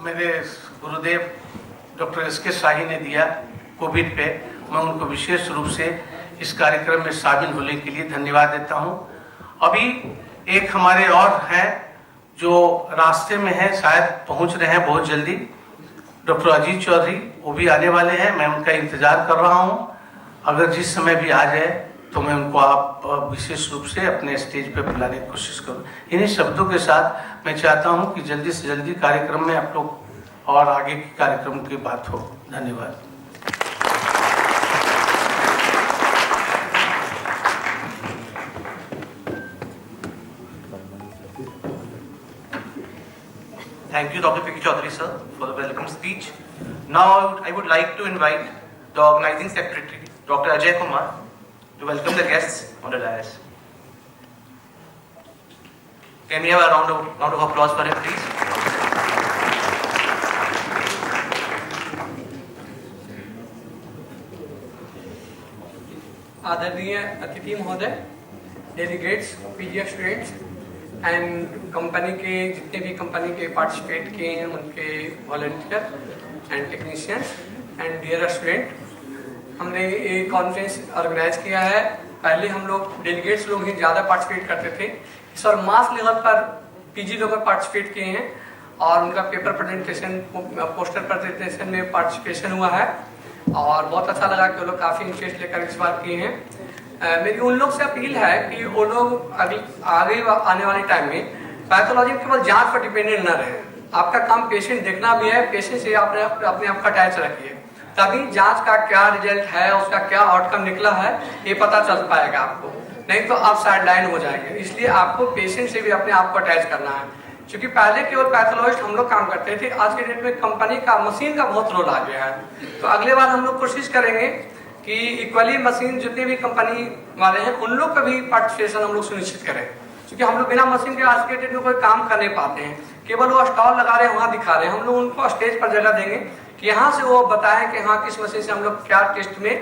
मेरे गुरुदेव डॉक्टर एस.के. शाही ने दिया कोविड पे। मैं उनको विशेष रूप से इस कार्यक्रम में शामिल होने के लिए धन्यवाद देता हूं। अभी एक हमारे और हैं जो रास्ते में हैं, शायद पहुंच रहे हैं बहुत जल्दी, डॉक्टर अजीत चौधरी, वो भी आने वाले हैं। मैं उनका इंतजार कर रहा हूं। अगर जिस समय भी आ जाए तो मैं उनको आप विशेष रूप से अपने स्टेज पे बुलाने की कोशिश करूं। इन्हीं शब्दों के साथ मैं चाहता हूं कि जल्दी से जल्दी कार्यक्रम में आप लोग और आगे के कार्यक्रम की बात हो। धन्यवाद। Thank you, Dr. P.K. Chaudhary, sir, for the welcome speech. Now, I would like to invite the organizing secretary, Dr. Ajay Kumar, to welcome the guests on the dais. Can we have a round of applause for him, please? आदरणीय अतिथि महोदय, delegates, PGF students and company के जितने भी कंपनी के पार्टिसिपेट किए हैं उनके volunteer and technicians and dear student, हमने एक कॉन्फ्रेंस ऑर्गेनाइज किया है। पहले हम लोग डेलीगेट्स लोग ही ज़्यादा पार्टिसिपेट करते थे, इस बार मास लेवल पर पीजी लोग पार्टिसिपेट किए हैं और उनका पेपर प्रेजेंटेशन, पोस्टर प्रेजेंटेशन में पार्टिसिपेशन हुआ है और बहुत अच्छा लगा कि वो लोग काफ़ी इंटरेस्ट लेकर इस बार किए हैं। मेरी उन लोग से अपील है कि वो लोग आगे आने वाले टाइम में पैथोलॉजी केवल जांच पर डिपेंडेंट न रहे। आपका काम पेशेंट देखना भी है, पेशेंट से अपने आप का अटैच रखिए, तभी जांच का क्या रिजल्ट है, उसका क्या आउटकम निकला है, ये पता चल पाएगा आपको, नहीं तो आप साइडलाइन हो जाएंगे। इसलिए आपको पेशेंट से भी अपने आप को अटैच करना है। क्योंकि पहले केवल पैथोलॉजिस्ट हम लोग काम करते थे, आज के डेट में कंपनी का, मशीन का बहुत रोल आ गया है। तो अगले बार हम लोग कोशिश करेंगे कि इक्वली मशीन जितने भी कंपनी वाले हैं उन लोग का भी पार्टिसिपेशन हम लोग सुनिश्चित करें। क्योंकि हम लोग बिना मशीन के आज के डेट में कोई काम कर नहीं पाते हैं, केवल वो स्टॉल लगा रहे हैं, वहाँ दिखा रहे हैं। हम लोग उनको स्टेज पर जगह देंगे कि यहाँ से वो बताएं कि हाँ किस मशीन से हम लोग क्या टेस्ट में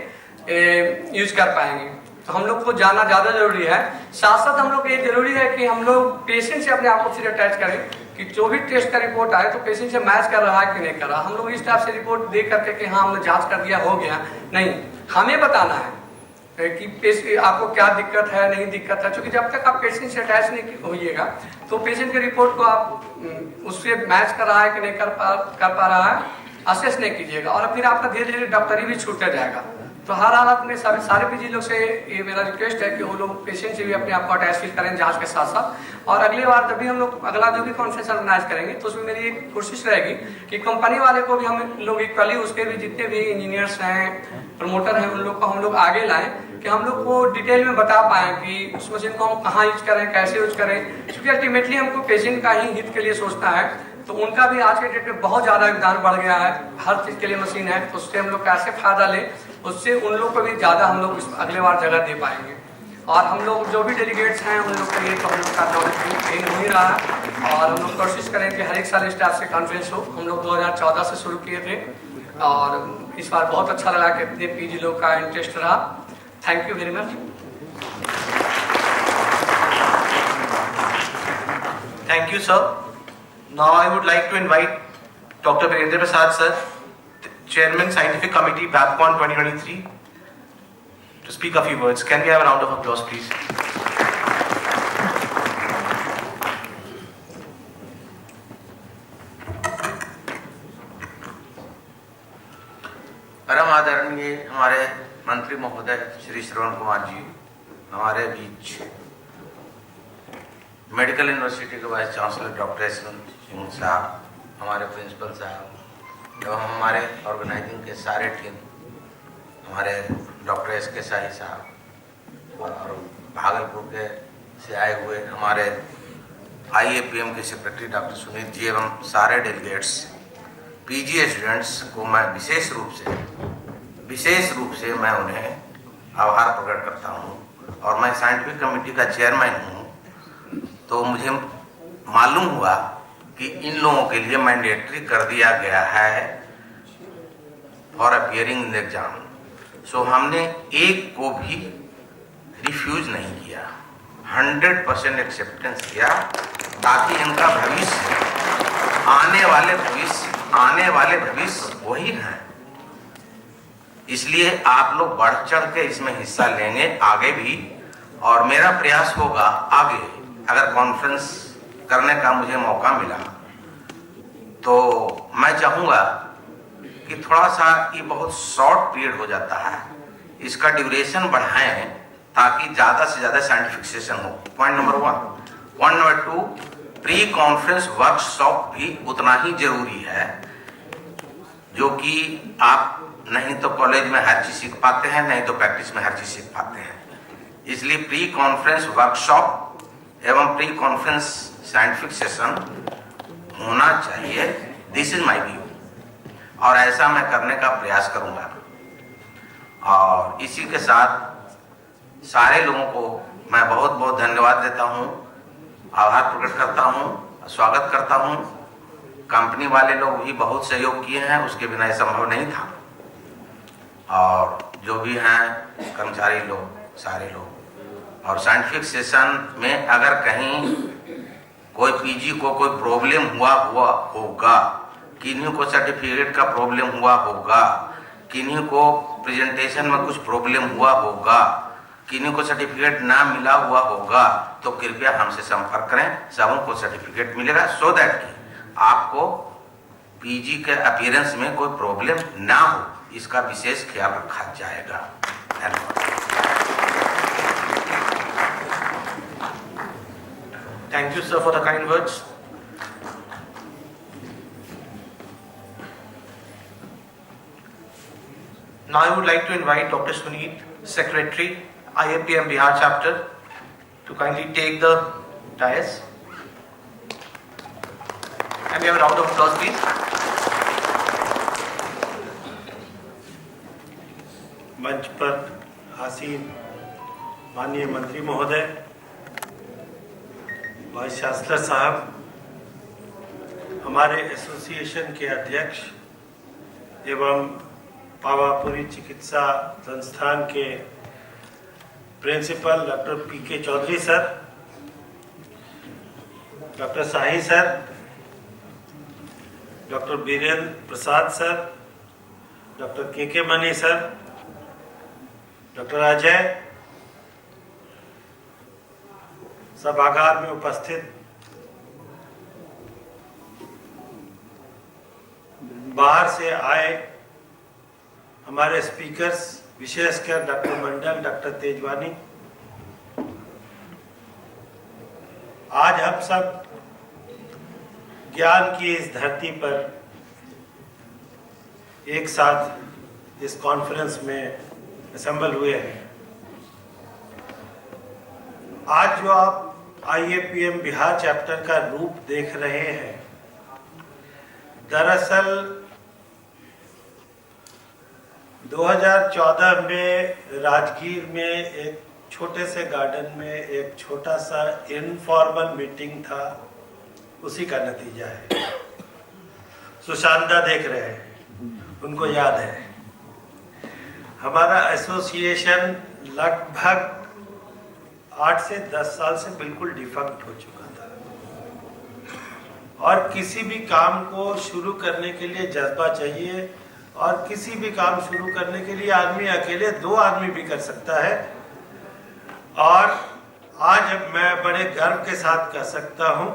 यूज कर पाएंगे। तो हम लोग को जानना ज़्यादा जरूरी है। साथ साथ हम लोग ये जरूरी है कि हम लोग पेशेंट से अपने आप को फिर अटैच करें कि जो भी टेस्ट का रिपोर्ट आए तो पेशेंट से मैच कर रहा है कि नहीं कर रहा। हम लोग इस टाइप से रिपोर्ट दे करके कि हाँ हमने जांच कर दिया, हो गया, नहीं, हमें बताना है कि आपको क्या दिक्कत है, नहीं दिक्कत है। क्योंकि जब तक आप पेशेंट से अटैच नहीं होइएगा तो पेशेंट के रिपोर्ट को आप उससे मैच कर रहा है कि नहीं कर पा रहा है, असेस नहीं कीजिएगा और फिर आपका धीरे धीरे डॉक्टरी भी छूटता जाएगा। तो हर हालत में सारे पीजी लोग से ये मेरा रिक्वेस्ट है कि वो लोग पेशेंट से भी अपने आप को अटैच फील करें जांच के साथ साथ। और अगली बार जब भी हम लोग अगला जो भी कॉन्फ्रेंस ऑर्गेनाइज करेंगे तो उसमें मेरी कोशिश रहेगी कि कंपनी वाले को भी हम लोग इक्वली, उसके भी जितने भी इंजीनियर्स हैं, प्रमोटर हैं, उन लोग को हम लोग आगे लाएं कि हम लोग को डिटेल में बता पाएं कि उस मशीन को हम कहाँ यूज करें, कैसे यूज करें। क्योंकि अल्टीमेटली हमको पेशेंट का ही हित के लिए सोचना है। तो उनका भी आज के डेट में बहुत ज़्यादा योगदान बढ़ गया है, हर चीज़ के लिए मशीन है, तो उससे हम लोग कैसे फायदा लें, उससे उन लोग को भी ज़्यादा हम लोग अगले बार जगह दे पाएंगे। और हम लोग जो भी डेलीगेट्स हैं उन लोग के लिए तो हम लोग का नॉलेज गेन हो ही रहा है और हम लोग कोशिश करें कि हर एक साल इस टाइप से कॉन्फ्रेंस हो। हम लोग 2014 से शुरू किए थे और इस बार बहुत अच्छा लगा कि इतने पीजी लोग का इंटरेस्ट रहा। Thank you very much. Thank you, sir. Now I would like to invite Dr. Virendra Prasad sir, Chairman Scientific Committee, BAPCON 2023, to speak a few words. Can we have a round of applause, please? परम आदरणीय हमारे मंत्री महोदय श्री श्रवण कुमार जी हमारे बीच, मेडिकल यूनिवर्सिटी के vice chancellor doctor Yashwant Singh साहब, हमारे प्रिंसिपल साहब एवं हमारे ऑर्गेनाइजिंग के सारे टीम, हमारे डॉक्टर एस के शाही साहब और भागलपुर के से आए हुए हमारे IAPM के सेक्रेटरी डॉक्टर सुनीत जी एवं सारे डेलीगेट्स, PG स्टूडेंट्स को मैं विशेष रूप से मैं उन्हें आभार प्रकट करता हूँ। और मैं साइंटिफिक कमेटी का चेयरमैन हूँ, तो मुझे मालूम हुआ कि इन लोगों के लिए मैंडेटरी कर दिया गया है फॉर अपीयरिंग इन एग्जाम। सो हमने एक को भी रिफ्यूज नहीं किया, 100% एक्सेप्टेंस किया, ताकि इनका भविष्य, आने वाले भविष्य वही हैं। इसलिए आप लोग बढ़ चढ़ के इसमें हिस्सा लेंगे आगे भी, और मेरा प्रयास होगा आगे अगर कॉन्फ्रेंस करने का मुझे मौका मिला तो मैं चाहूँगा कि थोड़ा सा ये बहुत शॉर्ट पीरियड हो जाता है, इसका ड्यूरेशन बढ़ाएं ताकि ज़्यादा से ज़्यादा साइंटिफिक सेशन हो। Point number 1। Point number 2, pre conference workshop भी उतना ही जरूरी है, जो कि आप नहीं तो कॉलेज में हर चीज सीख पाते हैं, नहीं तो प्रैक्टिस में हर चीज सीख पाते हैं। इसलिए प्री कॉन्फ्रेंस वर्कशॉप एवं प्री कॉन्फ्रेंस साइंटिफिक सेशन होना चाहिए। दिस इज माय व्यू, और ऐसा मैं करने का प्रयास करूंगा। और इसी के साथ सारे लोगों को मैं बहुत बहुत धन्यवाद देता हूं, आभार प्रकट करता हूं, स्वागत करता हूं। कंपनी वाले लोग भी बहुत सहयोग किए हैं, उसके बिना यह संभव नहीं था। और जो भी हैं कर्मचारी लोग, सारे लोग, और साइंटिफिक सेशन में अगर कहीं कोई PG को कोई प्रॉब्लम हुआ होगा, किन्हीं को सर्टिफिकेट का प्रॉब्लम हुआ होगा, किन्हीं को प्रेजेंटेशन में कुछ प्रॉब्लम हुआ होगा, किन्हीं को सर्टिफिकेट ना मिला हुआ होगा, तो कृपया हमसे संपर्क करें, सबको सर्टिफिकेट मिलेगा, सो दैट कि आपको PG के अपीयरेंस में कोई प्रॉब्लम ना हो, इसका विशेष ख्याल रखा जाएगा। Thank you, sir, for the kind words. Now I would like to invite Dr. Suneet, Secretary, IAPM Bihar Chapter, to kindly take the dais. And we have a round of applause, please. मंच पर आसीन माननीय मंत्री महोदय, वाइस चांसलर साहब, हमारे एसोसिएशन के अध्यक्ष एवं पावापुरी चिकित्सा संस्थान के principal doctor PK Chaudhary sir, doctor Shahi sir, doctor Virendra Prasad sir, doctor KK Mani sir, doctor Ajay, सभागार में उपस्थित बाहर से आए हमारे स्पीकर्स, विशेषकर डॉक्टर मंडल, डॉक्टर तेजवानी, आज हम सब ज्ञान की इस धरती पर एक साथ इस कॉन्फ्रेंस में असेंबल हुए हैं। आज जो आप IAPM बिहार चैप्टर का रूप देख रहे हैं, दरअसल 2014 में राजगीर में एक छोटे से गार्डन में एक छोटा सा इनफॉर्मल मीटिंग था, उसी का नतीजा है। सुशांता देख रहे हैं, उनको याद है। हमारा एसोसिएशन लगभग 8 से 10 साल से बिल्कुल डिफंक्ट हो चुका था, और किसी भी काम को शुरू करने के लिए जज्बा चाहिए, और किसी भी काम शुरू करने के लिए आदमी अकेले 2 आदमी भी कर सकता है। और आज मैं बड़े गर्व के साथ कह सकता हूं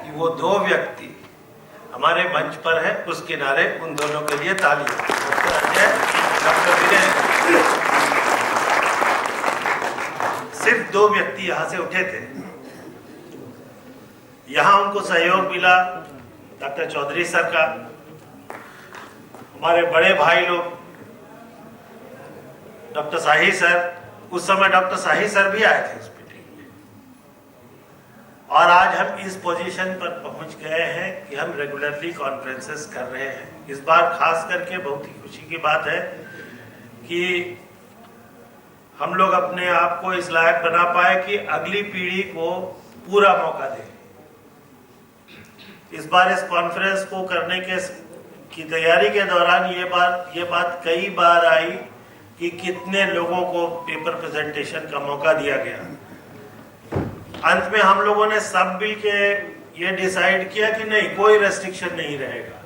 कि वो 2 व्यक्ति हमारे मंच पर है, उस किनारे उन दोनों के लिए ताली। डॉक्टर अजय, डॉक्टर वीरेंद्र, सिर्फ 2 व्यक्ति यहाँ से उठे थे। यहाँ उनको सहयोग मिला डॉक्टर चौधरी सर का, हमारे बड़े भाई लोग डॉक्टर शाही सर, उस समय डॉक्टर शाही सर भी आए थे उस मीटिंग में। और आज हम इस पोजीशन पर पहुंच गए हैं कि हम रेगुलरली कॉन्फ्रेंसेस कर रहे हैं। इस बार खास करके बहुत ही खुशी की बात है कि हम लोग अपने आप को इस लायक बना पाए कि अगली पीढ़ी को पूरा मौका दें। इस बार इस कॉन्फ्रेंस को करने की तैयारी के दौरान ये बात कई बार आई कि कितने लोगों को पेपर प्रेजेंटेशन का मौका दिया गया। अंत में हम लोगों ने सब मिल के ये डिसाइड किया कि नहीं, कोई रेस्ट्रिक्शन नहीं रहेगा।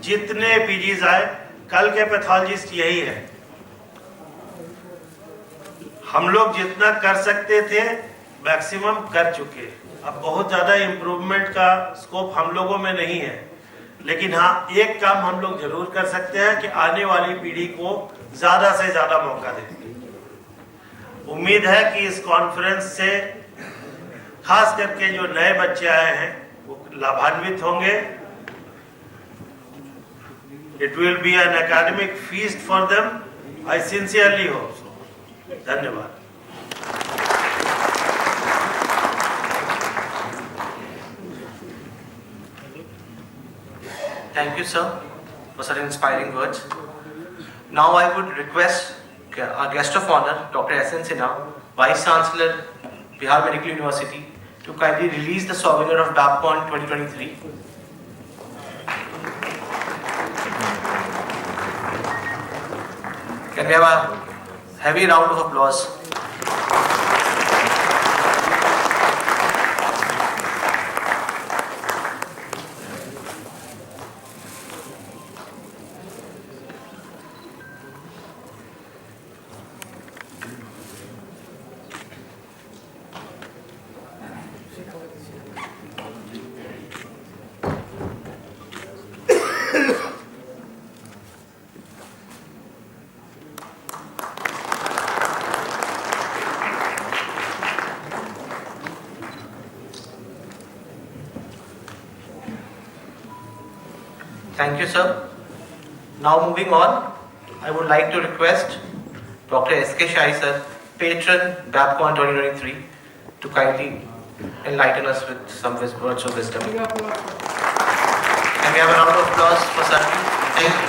जितने पीजीज आए, कल के पैथोलॉजिस्ट यही है, हम लोग जितना कर सकते थे मैक्सिमम कर चुके। अब बहुत ज्यादा इम्प्रूवमेंट का स्कोप हम लोगों में नहीं है, लेकिन हाँ, एक काम हम लोग जरूर कर सकते हैं कि आने वाली पीढ़ी को ज्यादा से ज्यादा मौका दें। उम्मीद है कि इस कॉन्फ्रेंस से खास करके जो नए बच्चे आए हैं वो लाभान्वित होंगे। It will be an academic feast for them, I sincerely hope so. धन्यवाद। Thank you, sir, for such inspiring words. Now I would request our guest of honor, Dr. S.N. Sinha, Vice Chancellor, Bihar Medical University, to kindly release the souvenir of BAPCON 2023. Can we have a heavy round of applause? Thank you, sir. Now moving on, I would like to request Dr. S.K. Shai, sir, patron BAPCON 2023, to kindly enlighten us with some words of wisdom. Can we have a round of applause for sir? Thank you.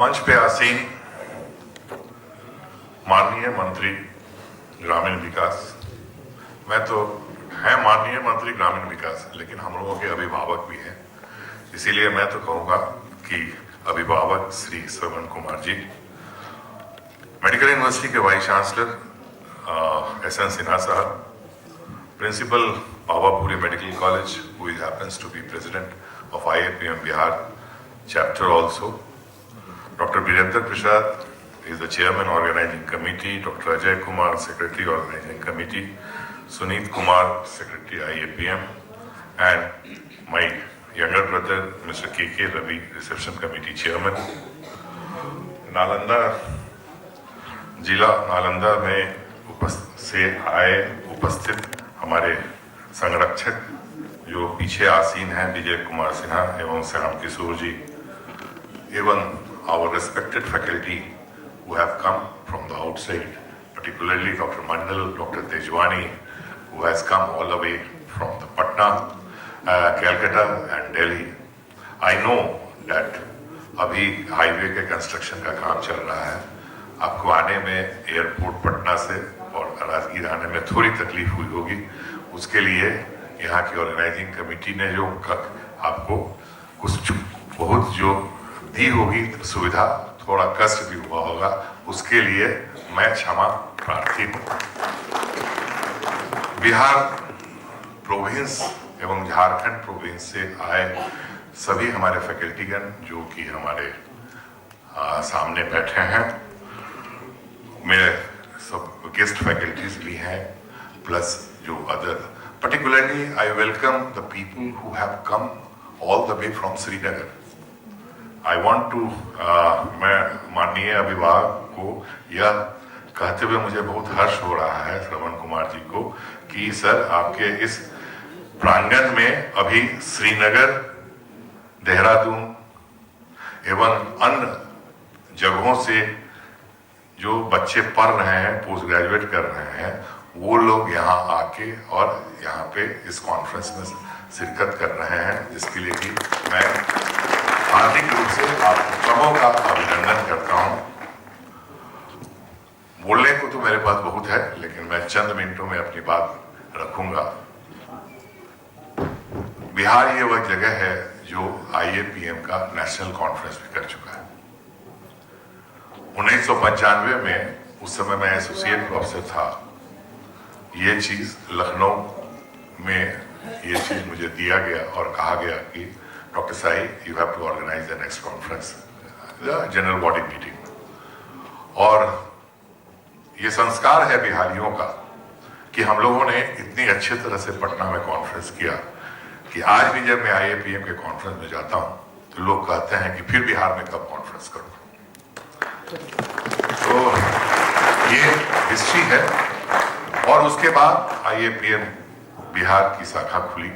मंच पे आसीन माननीय मंत्री ग्रामीण विकास, मैं तो है माननीय मंत्री ग्रामीण विकास, लेकिन हम लोगों के अभिभावक भी हैं, इसीलिए मैं तो कहूँगा कि अभिभावक श्री श्रवण कुमार जी, मेडिकल यूनिवर्सिटी के वाइस चांसलर एस.एन. सिन्हा साहब, principal Pawapuri medical college, who happens to be president of IAPM Bihar chapter also, Dr. Virendra Prasad is the chairman organizing committee, Dr. Ajay Kumar, secretary organizing committee, Suneet Kumar, secretary IAPM, and my younger brother Mr. K.K. Ravi, reception committee chairman. Nalanda जिला नालंदा में उपस्थित हमारे संरक्षक जो पीछे आसीन हैं, विजय कुमार सिन्हा एवं श्याम किशोर जी, एवं our respected faculty who have come from the outside, particularly Dr. Mandal, Dr. Tejwani, who has come all the way from the Patna, Calcutta and Delhi. I know that अभी हाईवे के कंस्ट्रक्शन का काम चल रहा है, आपको आने में एयरपोर्ट पटना से और राजगीर आने में थोड़ी तकलीफ हुई होगी, उसके लिए यहाँ की ऑर्गेनाइजिंग कमेटी ने जो आपको कुछ बहुत जो दी होगी सुविधा, थोड़ा कष्ट भी हुआ होगा, उसके लिए मैं क्षमा प्रार्थी हूँ। बिहार प्रोविंस एवं झारखंड प्रोविंस से आए सभी हमारे फैकल्टीगण जो कि हमारे सामने बैठे हैं, मेरे सब गेस्ट फैकल्टीज भी हैं, प्लस जो other, particularly I welcome the people who have come all the way from Srinagar. I want to मैं माननीय अभिभावक को यह कहते हुए मुझे बहुत हर्ष हो रहा है, श्रवण कुमार जी को, कि सर आपके इस प्रांगण में अभी श्रीनगर, देहरादून एवं अन्य जगहों से जो बच्चे पढ़ रहे हैं, पोस्ट ग्रेजुएट कर रहे हैं, वो लोग यहाँ आके और यहाँ पे इस कॉन्फ्रेंस में शिरकत कर रहे हैं, जिसके लिए भी मैं हार्दिक रूप से आप सबों का अभिनंदन करता हूँ। बोलने को तो मेरे पास बहुत है, लेकिन मैं चंद मिनटों में अपनी बात रखूंगा। बिहार ये वह जगह है जो IAPM का नेशनल कॉन्फ्रेंस भी कर चुका है। 1995 में, उस समय मैं एसोसिएट प्रोफेसर था, ये चीज लखनऊ में ये चीज मुझे दिया गया और कहा गया कि doctor Sai you have to organise the next conference, the general body meeting. और ये संस्कार है बिहारियों का कि हम लोगों ने इतनी अच्छी तरह से पटना में कॉन्फ्रेंस किया कि आज भी जब मैं IAPM के कॉन्फ्रेंस में जाता हूं तो लोग कहते हैं कि फिर बिहार में कब कॉन्फ्रेंस करूं। तो ये हिस्ट्री है। और उसके बाद IAPM बिहार की शाखा खुली,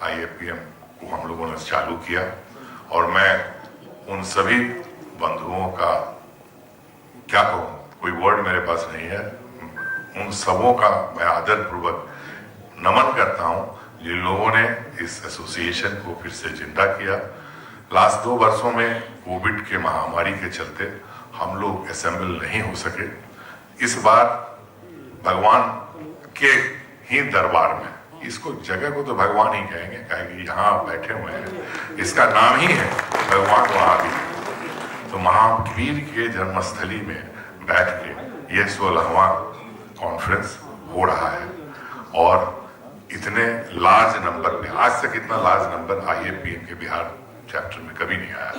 IAPM को हम लोगों ने चालू किया, और मैं उन सभी बंधुओं का क्या कहूँ, कोई वर्ड मेरे पास नहीं है, उन सबों का मैं आदरपूर्वक नमन करता हूँ जिन लोगों ने इस एसोसिएशन को फिर से जिंदा किया। लास्ट 2 वर्षों में कोविड के महामारी के चलते हम लोग असेंबल नहीं हो सके। इस बार भगवान के ही दरबार में, इसको जगह को तो भगवान ही कहेंगे, कहेंगे यहाँ बैठे हुए हैं, इसका नाम ही है भगवान वहाँ भी, तो महावीर के जन्मस्थली में बैठ के ये 16वां कॉन्फ्रेंस हो रहा है। और इतने लार्ज नंबर में, आज तक इतना लार्ज नंबर IAPM के बिहार चैप्टर में कभी नहीं आया,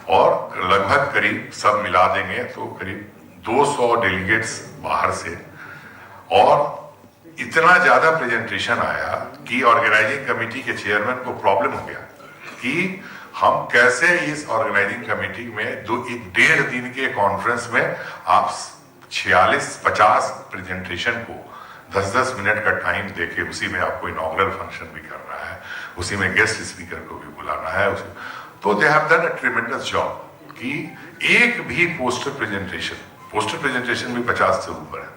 और लगभग करीब सब मिला देंगे तो करीब 200 डेलीगेट्स बाहर से, और इतना ज्यादा प्रेजेंटेशन आया कि ऑर्गेनाइजिंग कमेटी के चेयरमैन को प्रॉब्लम हो गया कि हम कैसे इस ऑर्गेनाइजिंग कमेटी में 1.5 दिन के कॉन्फ्रेंस में आप 46-50 प्रेजेंटेशन को 10-10 मिनट का टाइम देके, उसी में आपको इनॉग्रल फंक्शन भी करना है, उसी में गेस्ट स्पीकर को भी बुलाना है, तो they have done a ट्रेमेंडस job कि एक भी पोस्टर प्रेजेंटेशन भी 50 से ऊपर है,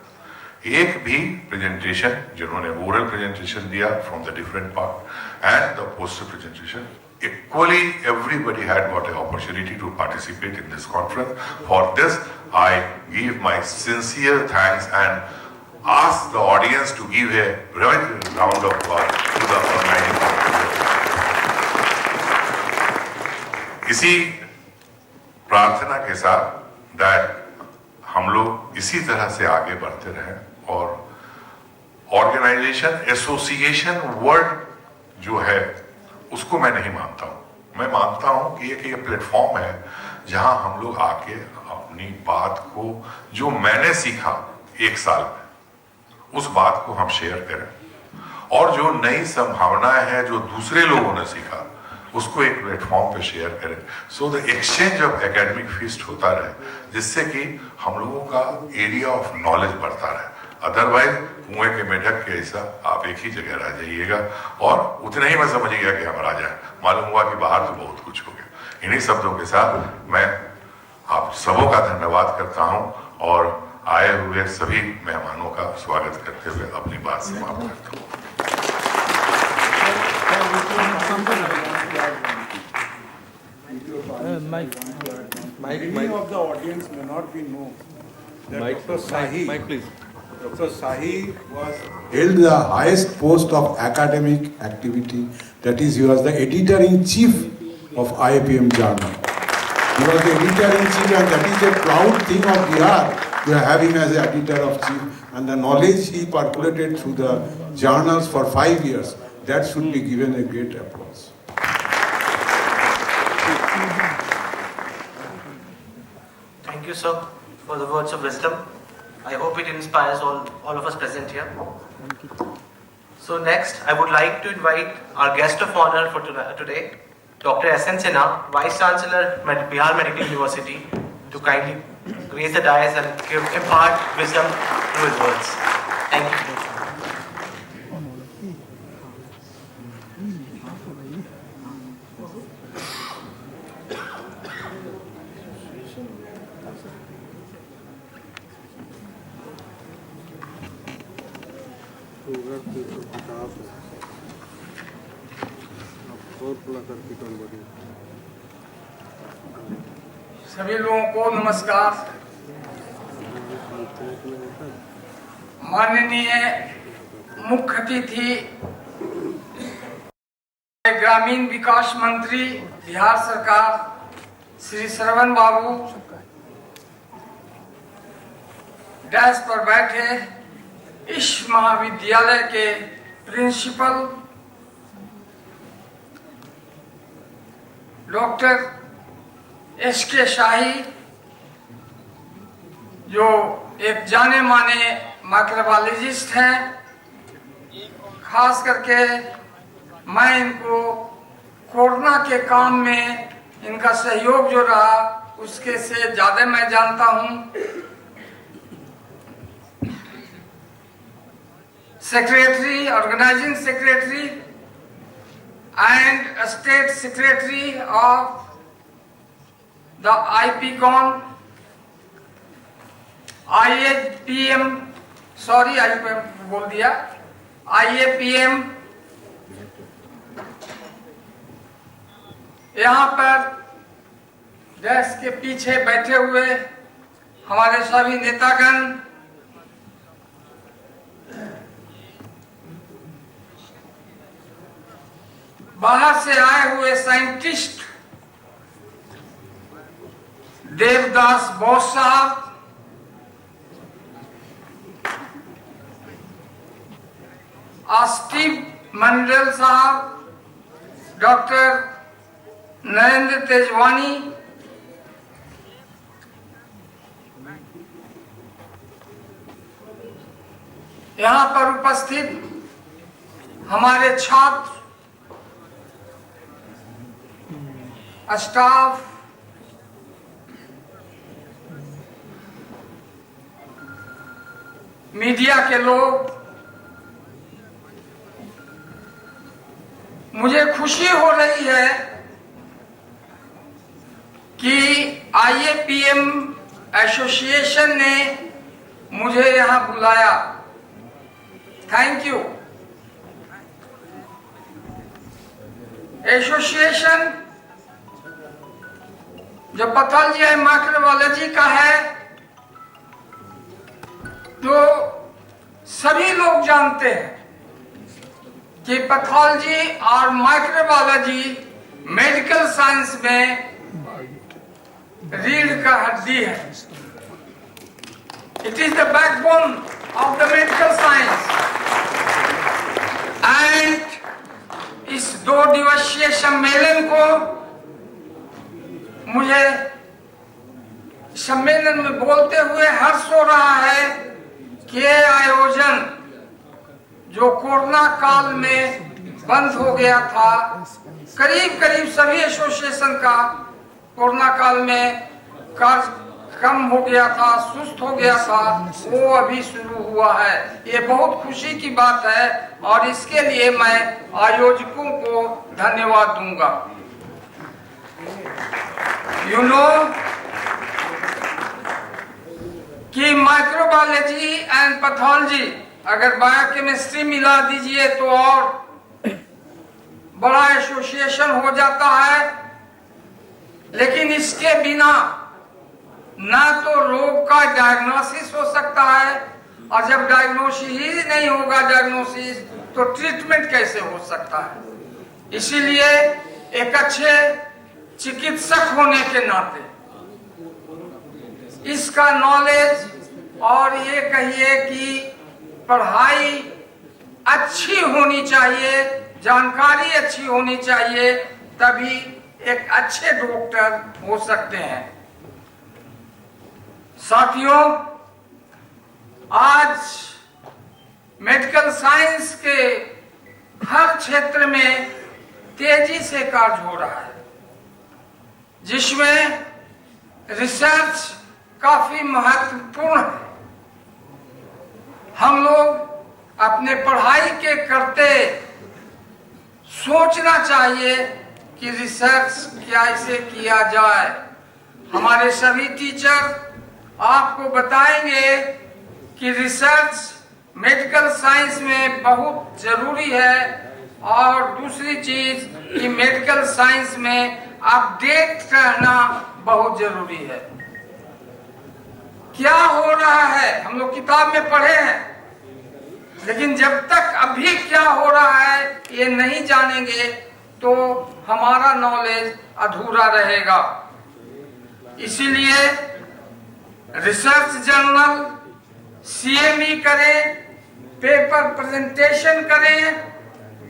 एक भी प्रेजेंटेशन जिन्होंने ओरल प्रेजेंटेशन दिया from the different part and the poster presentation, equally everybody had got an opportunity to participate in this conference. For this I give my sincere thanks and ask the audience to give a very round of applause to the organizing committee. इसी प्रार्थना के साथ that हम लोग इसी तरह से आगे बढ़ते रहें, और ऑर्गेनाइजेशन, एसोसिएशन वर्ड जो है उसको मैं नहीं मानता हूं। मैं मानता हूं कि एक ये प्लेटफॉर्म है जहां हम लोग आके अपनी बात को, जो मैंने सीखा 1 साल में, उस बात को हम शेयर करें, और जो नई संभावनाएं हैं जो दूसरे लोगों ने सीखा उसको एक प्लेटफॉर्म पे शेयर करें, so the exchange of academic feast होता रहे, जिससे कि हम लोगों का एरिया ऑफ नॉलेज बढ़ता रहे। अदरवाइज कुएं के मेढक के ऐसा आप एक ही जगह रह जाइएगा और उतना ही मैं समझिएगा कि हम राजा हैं, मालूम हुआ कि बाहर तो बहुत कुछ हो गया। इन्हीं शब्दों के साथ मैं आप सबों का धन्यवाद करता हूं और आए हुए सभी मेहमानों का स्वागत करते हुए अपनी बात समाप्त करता हूं। Many of the audience may not be known that Dr. Sahi, Dr. Sahi was held the highest post of academic activity, that is, he was the editor-in-chief of IAPM journal. He was the editor-in-chief, and that is a proud thing of Bihar, to have him as the editor of chief, and the knowledge he percolated through the journals for 5 years, that should be given a great applause. Thank you, sir, for the words of wisdom. I hope it inspires all of us present here. So next, I would like to invite our guest of honor for today, Dr. S.N. Sinha, Vice Chancellor, Bihar Medical University, to kindly grace the dais and impart wisdom through his words. Thank you. सभी लोगों को नमस्कार। माननीय मुख्य अतिथि ग्रामीण विकास मंत्री बिहार सरकार श्री श्रवण बाबू, डैश पर बैठे इस महाविद्यालय के प्रिंसिपल डॉक्टर एस.के. शाही, जो एक जाने माने माइक्रोबायोलॉजिस्ट हैं, खास करके मैं इनको कोरोना के काम में इनका सहयोग जो रहा उसके से ज्यादा मैं जानता हूं। Secretary, organising secretary and state secretary of the IPCON, IAPM, sorry IAPM बोल दिया, IAPM, यहाँ पर डेस्क के पीछे बैठे हुए हमारे सभी नेतागण, बाहर से आए हुए साइंटिस्ट देवदास बोस साहब, स्टीव मंडल साहब, डॉक्टर नरेंद्र तेजवानी, यहाँ पर उपस्थित हमारे छात्र, स्टाफ, मीडिया के लोग, मुझे खुशी हो रही है कि IAPM एसोसिएशन ने मुझे यहां बुलाया। Thank you. एसोसिएशन जो पैथोलॉजी एंड माइक्रोबायोलॉजी का है, तो सभी लोग जानते हैं कि पैथोलॉजी और माइक्रोबायोलॉजी मेडिकल साइंस में रीढ़ का हड्डी है। It is the backbone of the medical science. And इस 2 दिवसीय सम्मेलन को मुझे सम्मेलन में बोलते हुए हर्ष हो रहा है कि ये आयोजन जो कोरोना काल में बंद हो गया था, करीब सभी एसोसिएशन का कोरोना काल में कार्य कम हो गया था, सुस्त हो गया था, वो अभी शुरू हुआ है। ये बहुत खुशी की बात है और इसके लिए मैं आयोजकों को धन्यवाद दूंगा। यू नो कि माइक्रोबायोलॉजी एंड पैथोलॉजी, अगर बायोकेमिस्ट्री मिला दीजिए तो और बड़ा एसोसिएशन हो जाता है, लेकिन इसके बिना ना तो रोग का डायग्नोसिस हो सकता है, और जब डायग्नोसिस ही नहीं होगा तो ट्रीटमेंट कैसे हो सकता है। इसीलिए एक अच्छे चिकित्सक होने के नाते इसका नॉलेज और ये कहिए कि पढ़ाई अच्छी होनी चाहिए, जानकारी अच्छी होनी चाहिए, तभी एक अच्छे डॉक्टर हो सकते हैं। साथियों, आज मेडिकल साइंस के हर क्षेत्र में तेजी से कार्य हो रहा है, जिसमें रिसर्च काफी महत्वपूर्ण है। हम लोग अपने पढ़ाई के करते सोचना चाहिए कि रिसर्च कैसे किया जाए। हमारे सभी टीचर आपको बताएंगे कि रिसर्च मेडिकल साइंस में बहुत जरूरी है, और दूसरी चीज कि मेडिकल साइंस में अपडेट रहना बहुत जरूरी है। क्या हो रहा है हम लोग किताब में पढ़े हैं, लेकिन जब तक अभी क्या हो रहा है ये नहीं जानेंगे तो हमारा नॉलेज अधूरा रहेगा। इसीलिए रिसर्च जर्नल, CME करें, पेपर प्रेजेंटेशन करें,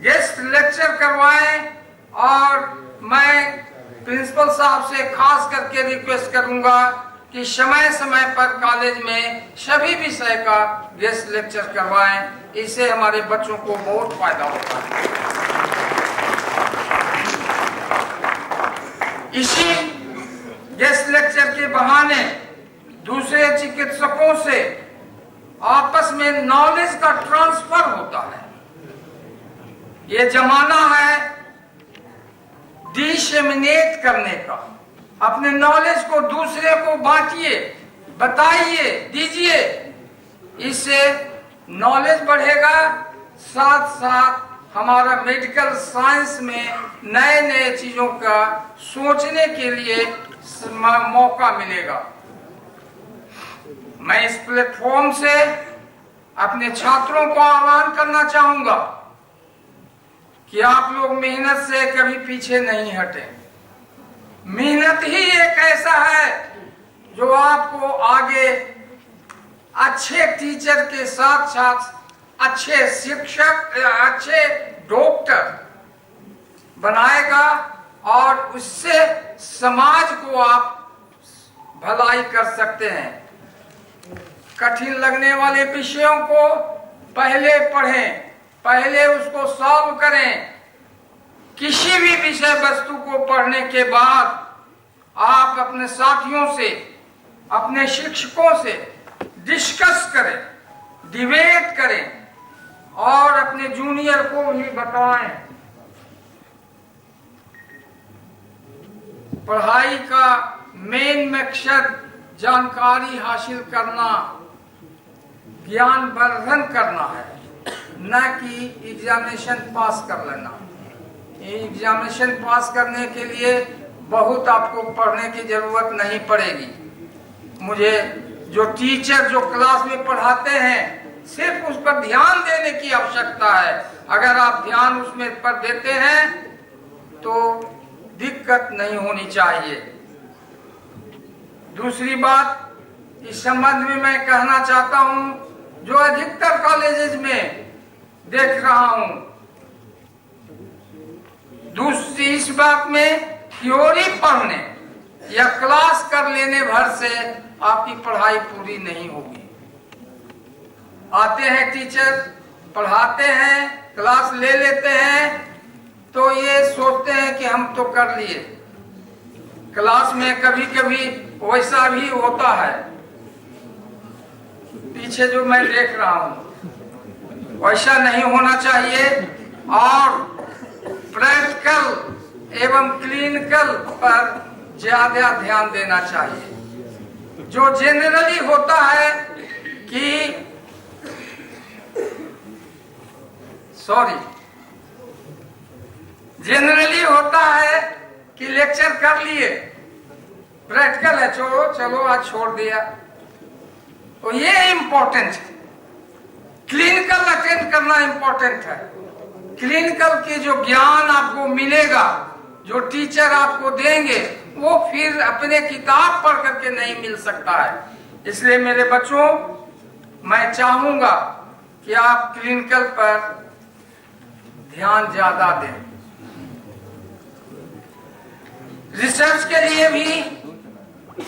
गेस्ट लेक्चर करवाएं, और मैं प्रिंसिपल साहब से खास करके रिक्वेस्ट करूंगा कि समय समय पर कॉलेज में सभी विषय का गेस्ट लेक्चर करवाएं। इससे हमारे बच्चों को बहुत फायदा होता है। इसी गेस्ट लेक्चर के बहाने दूसरे चिकित्सकों से आपस में नॉलेज का ट्रांसफर होता है। ये जमाना है डिसेमिनेट करने का। अपने नॉलेज को दूसरे को बांटिए, बताइए, दीजिए। इससे नॉलेज बढ़ेगा, साथ साथ हमारा मेडिकल साइंस में नए नए चीजों का सोचने के लिए मौका मिलेगा। मैं इस प्लेटफॉर्म से अपने छात्रों को आह्वान करना चाहूंगा कि आप लोग मेहनत से कभी पीछे नहीं हटे। मेहनत ही एक ऐसा है जो आपको आगे अच्छे टीचर के साथ साथ अच्छे शिक्षक, अच्छे डॉक्टर बनाएगा, और उससे समाज को आप भलाई कर सकते हैं। कठिन लगने वाले विषयों को पहले पढ़ें, पहले उसको सॉल्व करें। किसी भी विषय वस्तु को पढ़ने के बाद आप अपने साथियों से, अपने शिक्षकों से डिस्कस करें, डिबेट करें, और अपने जूनियर को भी बताएं। पढ़ाई का मेन मकसद जानकारी हासिल करना, ज्ञान वर्धन करना है, न कि एग्जामिनेशन पास कर लेना। एग्जामिनेशन पास करने के लिए बहुत आपको पढ़ने की जरूरत नहीं पड़ेगी। मुझे जो टीचर जो क्लास में पढ़ाते हैं सिर्फ उस पर ध्यान देने की आवश्यकता है। अगर आप ध्यान उसमें पर देते हैं तो दिक्कत नहीं होनी चाहिए। दूसरी बात इस संबंध में मैं कहना चाहता हूं, जो अधिकतर कॉलेजेस में देख रहा हूं, दूसरी इस बात में थ्योरी पढ़ने या क्लास कर लेने भर से आपकी पढ़ाई पूरी नहीं होगी। आते हैं टीचर, पढ़ाते हैं, क्लास ले लेते हैं, तो ये सोचते हैं कि हम तो कर लिए। क्लास में कभी कभी वैसा भी होता है, पीछे जो मैं देख रहा हूं, वैसा नहीं होना चाहिए। और प्रैक्टिकल एवं क्लिनिकल पर ज्यादा ध्यान देना चाहिए। जो जनरली होता है कि जनरली होता है कि लेक्चर कर लिए, प्रैक्टिकल है, चलो आज छोड़ दिया, तो ये इम्पोर्टेंट है। क्लिनिकल अटेंड करना इम्पोर्टेंट है। क्लिनिकल के जो ज्ञान आपको मिलेगा, जो टीचर आपको देंगे, वो फिर अपने किताब पढ़ करके नहीं मिल सकता है। इसलिए मेरे बच्चों, मैं चाहूंगा कि आप क्लिनिकल पर ध्यान ज्यादा दें। रिसर्च के लिए भी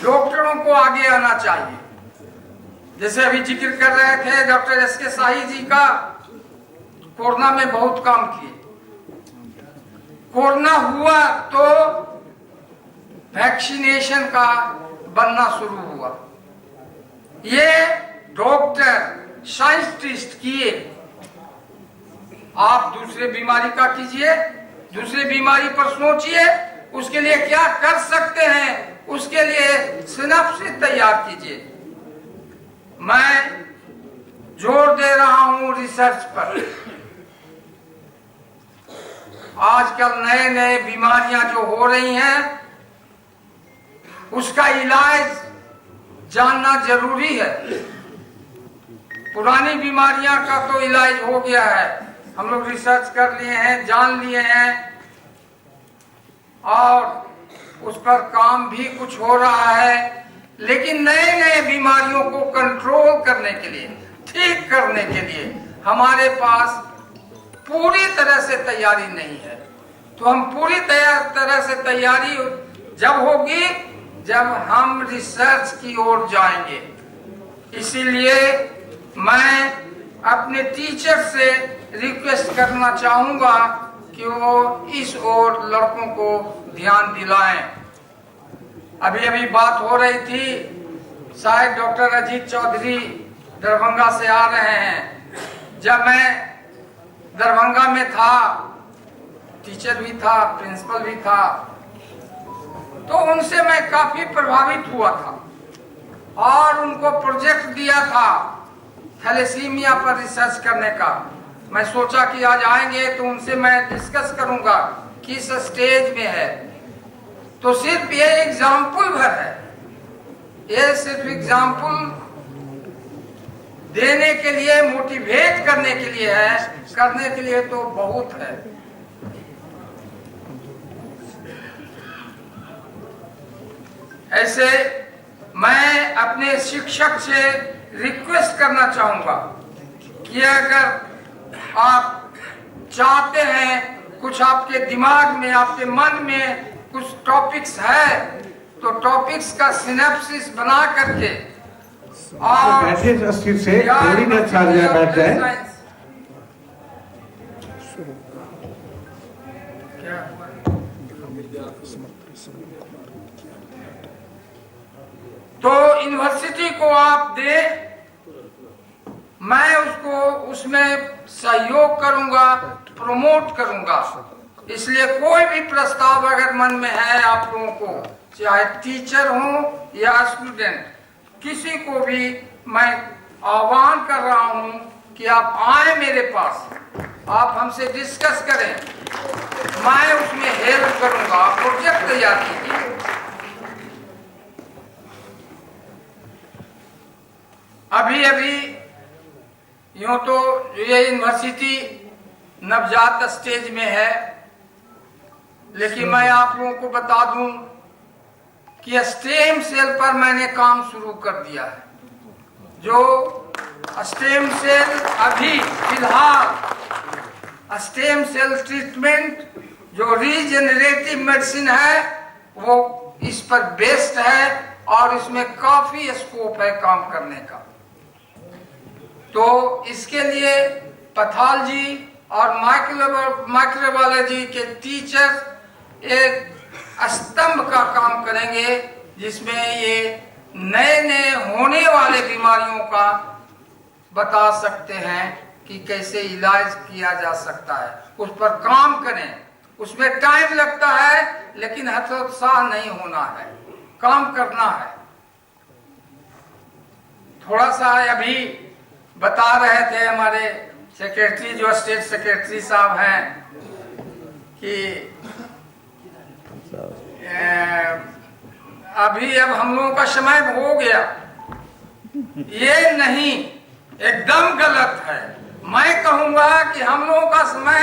डॉक्टरों को आगे आना चाहिए। जैसे अभी जिक्र कर रहे थे डॉक्टर एस.के. शाही जी का, कोरोना में बहुत काम किए। कोरोना हुआ तो वैक्सीनेशन का बनना शुरू हुआ। ये डॉक्टर साइंटिस्ट किए। आप दूसरे बीमारी का कीजिए, दूसरे बीमारी पर सोचिए, उसके लिए क्या कर सकते हैं, उसके लिए सिनॉप्सिस तैयार कीजिए। मैं जोर दे रहा हूं रिसर्च पर। आजकल नए नए बीमारियां जो हो रही हैं, उसका इलाज जानना जरूरी है। पुरानी बीमारियां का तो इलाज हो गया है, हम लोग रिसर्च कर लिए हैं, जान लिए हैं, और उस पर काम भी कुछ हो रहा है। लेकिन नए नए बीमारियों को कंट्रोल करने के लिए, ठीक करने के लिए हमारे पास पूरी तरह से तैयारी नहीं है। तो हम पूरी तरह से तैयारी जब होगी जब हम रिसर्च की ओर जाएंगे। इसीलिए मैं अपने टीचर से रिक्वेस्ट करना चाहूंगा कि वो इस ओर लड़कों को ध्यान दिलाएं। अभी अभी बात हो रही थी, शायद डॉक्टर अजीत चौधरी दरभंगा से आ रहे हैं। जब मैं दरभंगा में था, टीचर भी था, प्रिंसिपल भी था, तो उनसे मैं काफी प्रभावित हुआ था और उनको प्रोजेक्ट दिया था थैलेसीमिया पर रिसर्च करने का। मैं सोचा कि आज आएंगे तो उनसे मैं डिस्कस करूंगा किस स्टेज में है। तो सिर्फ ये एग्जाम्पल भर है, ये सिर्फ एग्जाम्पल देने के लिए, मोटिवेट करने के लिए है, करने के लिए तो बहुत है। ऐसे मैं अपने शिक्षक से रिक्वेस्ट करना चाहूंगा कि अगर आप चाहते हैं, कुछ आपके दिमाग में, आपके मन में कुछ टॉपिक्स है, तो टॉपिक्स का सिनेप्सिस बना करके और बैठे अस्थिर से थोड़ी देर बैठ जाए। तो यूनिवर्सिटी को आप दे, मैं उसको उसमें सहयोग करूंगा, प्रमोट करूंगा। इसलिए कोई भी प्रस्ताव अगर मन में है आप लोगों को, चाहे टीचर हो या स्टूडेंट, किसी को भी मैं आह्वान कर रहा हूं कि आप आए मेरे पास, आप हमसे डिस्कस करें, मैं उसमें हेल्प करूंगा। प्रोजेक्ट तैयार कीजिए। अभी अभी यूं तो ये यूनिवर्सिटी नवजात स्टेज में है, लेकिन मैं आप लोगों को बता दूं कि स्टेम सेल पर मैंने काम शुरू कर दिया है। जो स्टेम सेल अभी फिलहाल स्टेम सेल ट्रीटमेंट जो रीजेनरेटिव मेडिसिन है वो इस पर बेस्ड है और इसमें काफी स्कोप है काम करने का। तो इसके लिए पैथोलॉजी और माइक्रोबायोलॉजी के टीचर एक स्तंभ का काम करेंगे, जिसमें ये नए नए होने वाले बीमारियों का बता सकते हैं कि कैसे इलाज किया जा सकता है। उस पर काम करें, उसमें टाइम लगता है लेकिन हतोत्साह नहीं होना है, काम करना है। थोड़ा सा अभी बता रहे थे हमारे सेक्रेटरी, जो स्टेट सेक्रेटरी साहब हैं, कि अभी अब हम लोगों का समय हो गया। ये नहीं, एकदम गलत है। मैं कहूंगा कि हम लोगों का समय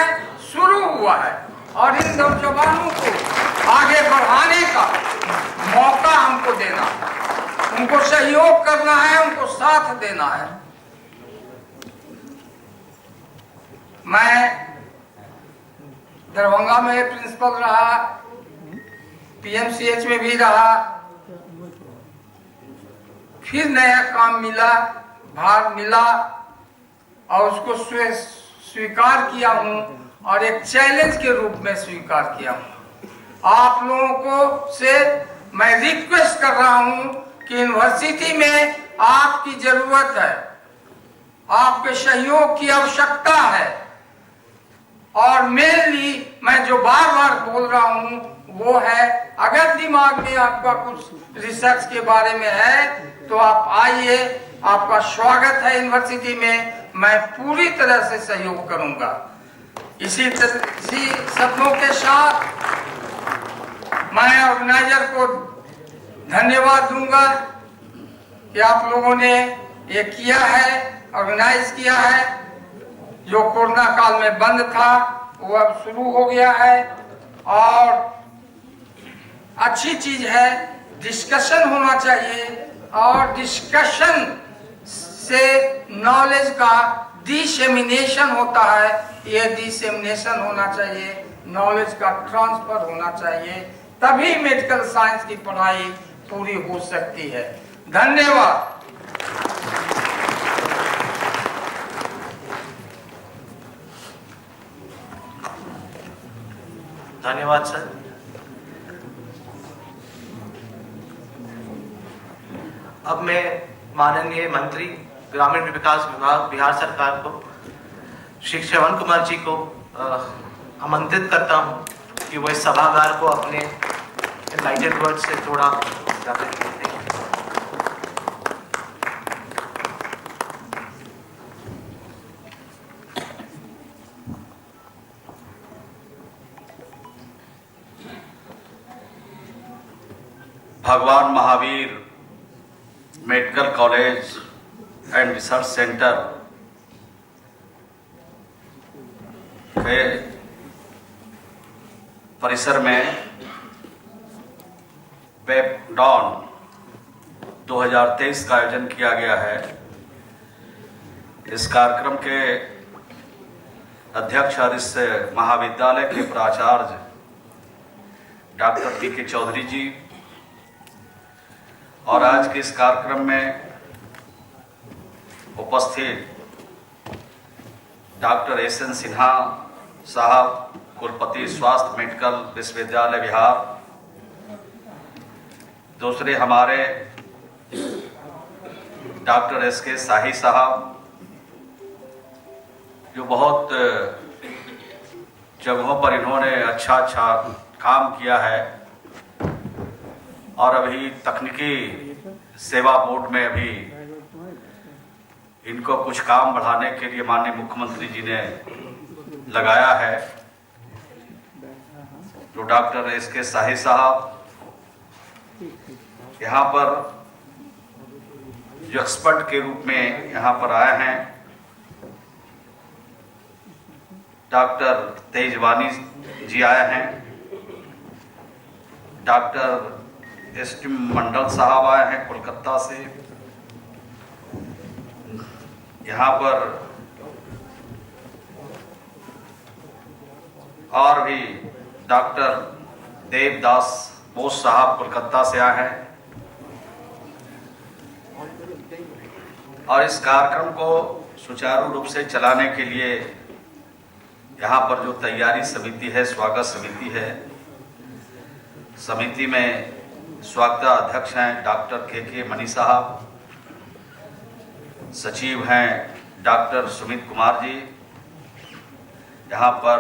शुरू हुआ है और इन नौजवानों को आगे बढ़ाने का मौका हमको देना है, उनको सहयोग करना है, उनको साथ देना है। मैं दरभंगा में प्रिंसिपल रहा, पीएमसीएच में भी रहा, फिर नया काम मिला, भार मिला और उसको स्वीकार किया हूँ और एक चैलेंज के रूप में स्वीकार किया हूँ। आप लोगों को से मैं रिक्वेस्ट कर रहा हूँ कि यूनिवर्सिटी में आपकी जरूरत है, आपके सहयोग की आवश्यकता है और मेनली मैं जो बार बार बोल रहा हूँ वो है, अगर दिमाग में आपका कुछ रिसर्च के बारे में है तो आप आइए, आपका स्वागत है यूनिवर्सिटी में, मैं पूरी तरह से सहयोग करूंगा। इसी शब्दों के साथ मैं ऑर्गेनाइजर को धन्यवाद दूंगा कि आप लोगों ने ये किया है, ऑर्गेनाइज किया है। जो कोरोना काल में बंद था वो अब शुरू हो गया है और अच्छी चीज है, डिस्कशन होना चाहिए और डिस्कशन से नॉलेज का डिसेमिनेशन होता है, ये डिसेमिनेशन होना चाहिए, नॉलेज का ट्रांसफर होना चाहिए, तभी मेडिकल साइंस की पढ़ाई पूरी हो सकती है। धन्यवाद। धन्यवाद सर। अब मैं माननीय मंत्री ग्रामीण विकास विभाग बिहार सरकार को श्री श्रवण कुमार जी को आमंत्रित करता हूं कि वो इस सभागार को अपने एनलाइटेड वर्ड से थोड़ा ज्यादा दें। भगवान Mahavir medical college and research centre के परिसर में वेबडॉन 2023 का आयोजन किया गया है। इस कार्यक्रम के अध्यक्ष और इस महाविद्यालय के प्राचार्य डॉक्टर पी.के. चौधरी जी और आज के इस कार्यक्रम में उपस्थित डॉक्टर एस.एन. सिन्हा साहब, कुलपति स्वास्थ्य मेडिकल विश्वविद्यालय बिहार, दूसरे हमारे डॉक्टर एस.के. शाही साहब, जो बहुत जगहों पर इन्होंने अच्छा काम किया है और अभी तकनीकी सेवा बोर्ड में अभी इनको कुछ काम बढ़ाने के लिए माननीय मुख्यमंत्री जी ने लगाया है। तो डॉक्टर एस.के. शाही साहब यहाँ पर जो एक्सपर्ट के रूप में यहाँ पर आए हैं। डॉक्टर तेजवानी जी आए हैं, डॉक्टर एस.टी. मंडल साहब आए हैं कोलकाता से। यहाँ पर और भी डॉक्टर देवदास बोस साहब कोलकाता से आए हैं। और इस कार्यक्रम को सुचारू रूप से चलाने के लिए यहाँ पर जो तैयारी समिति है, स्वागत समिति है, समिति में स्वागत अध्यक्ष हैं डॉक्टर के मनी साहब, सचिव हैं डॉक्टर सुमित कुमार जी, यहाँ पर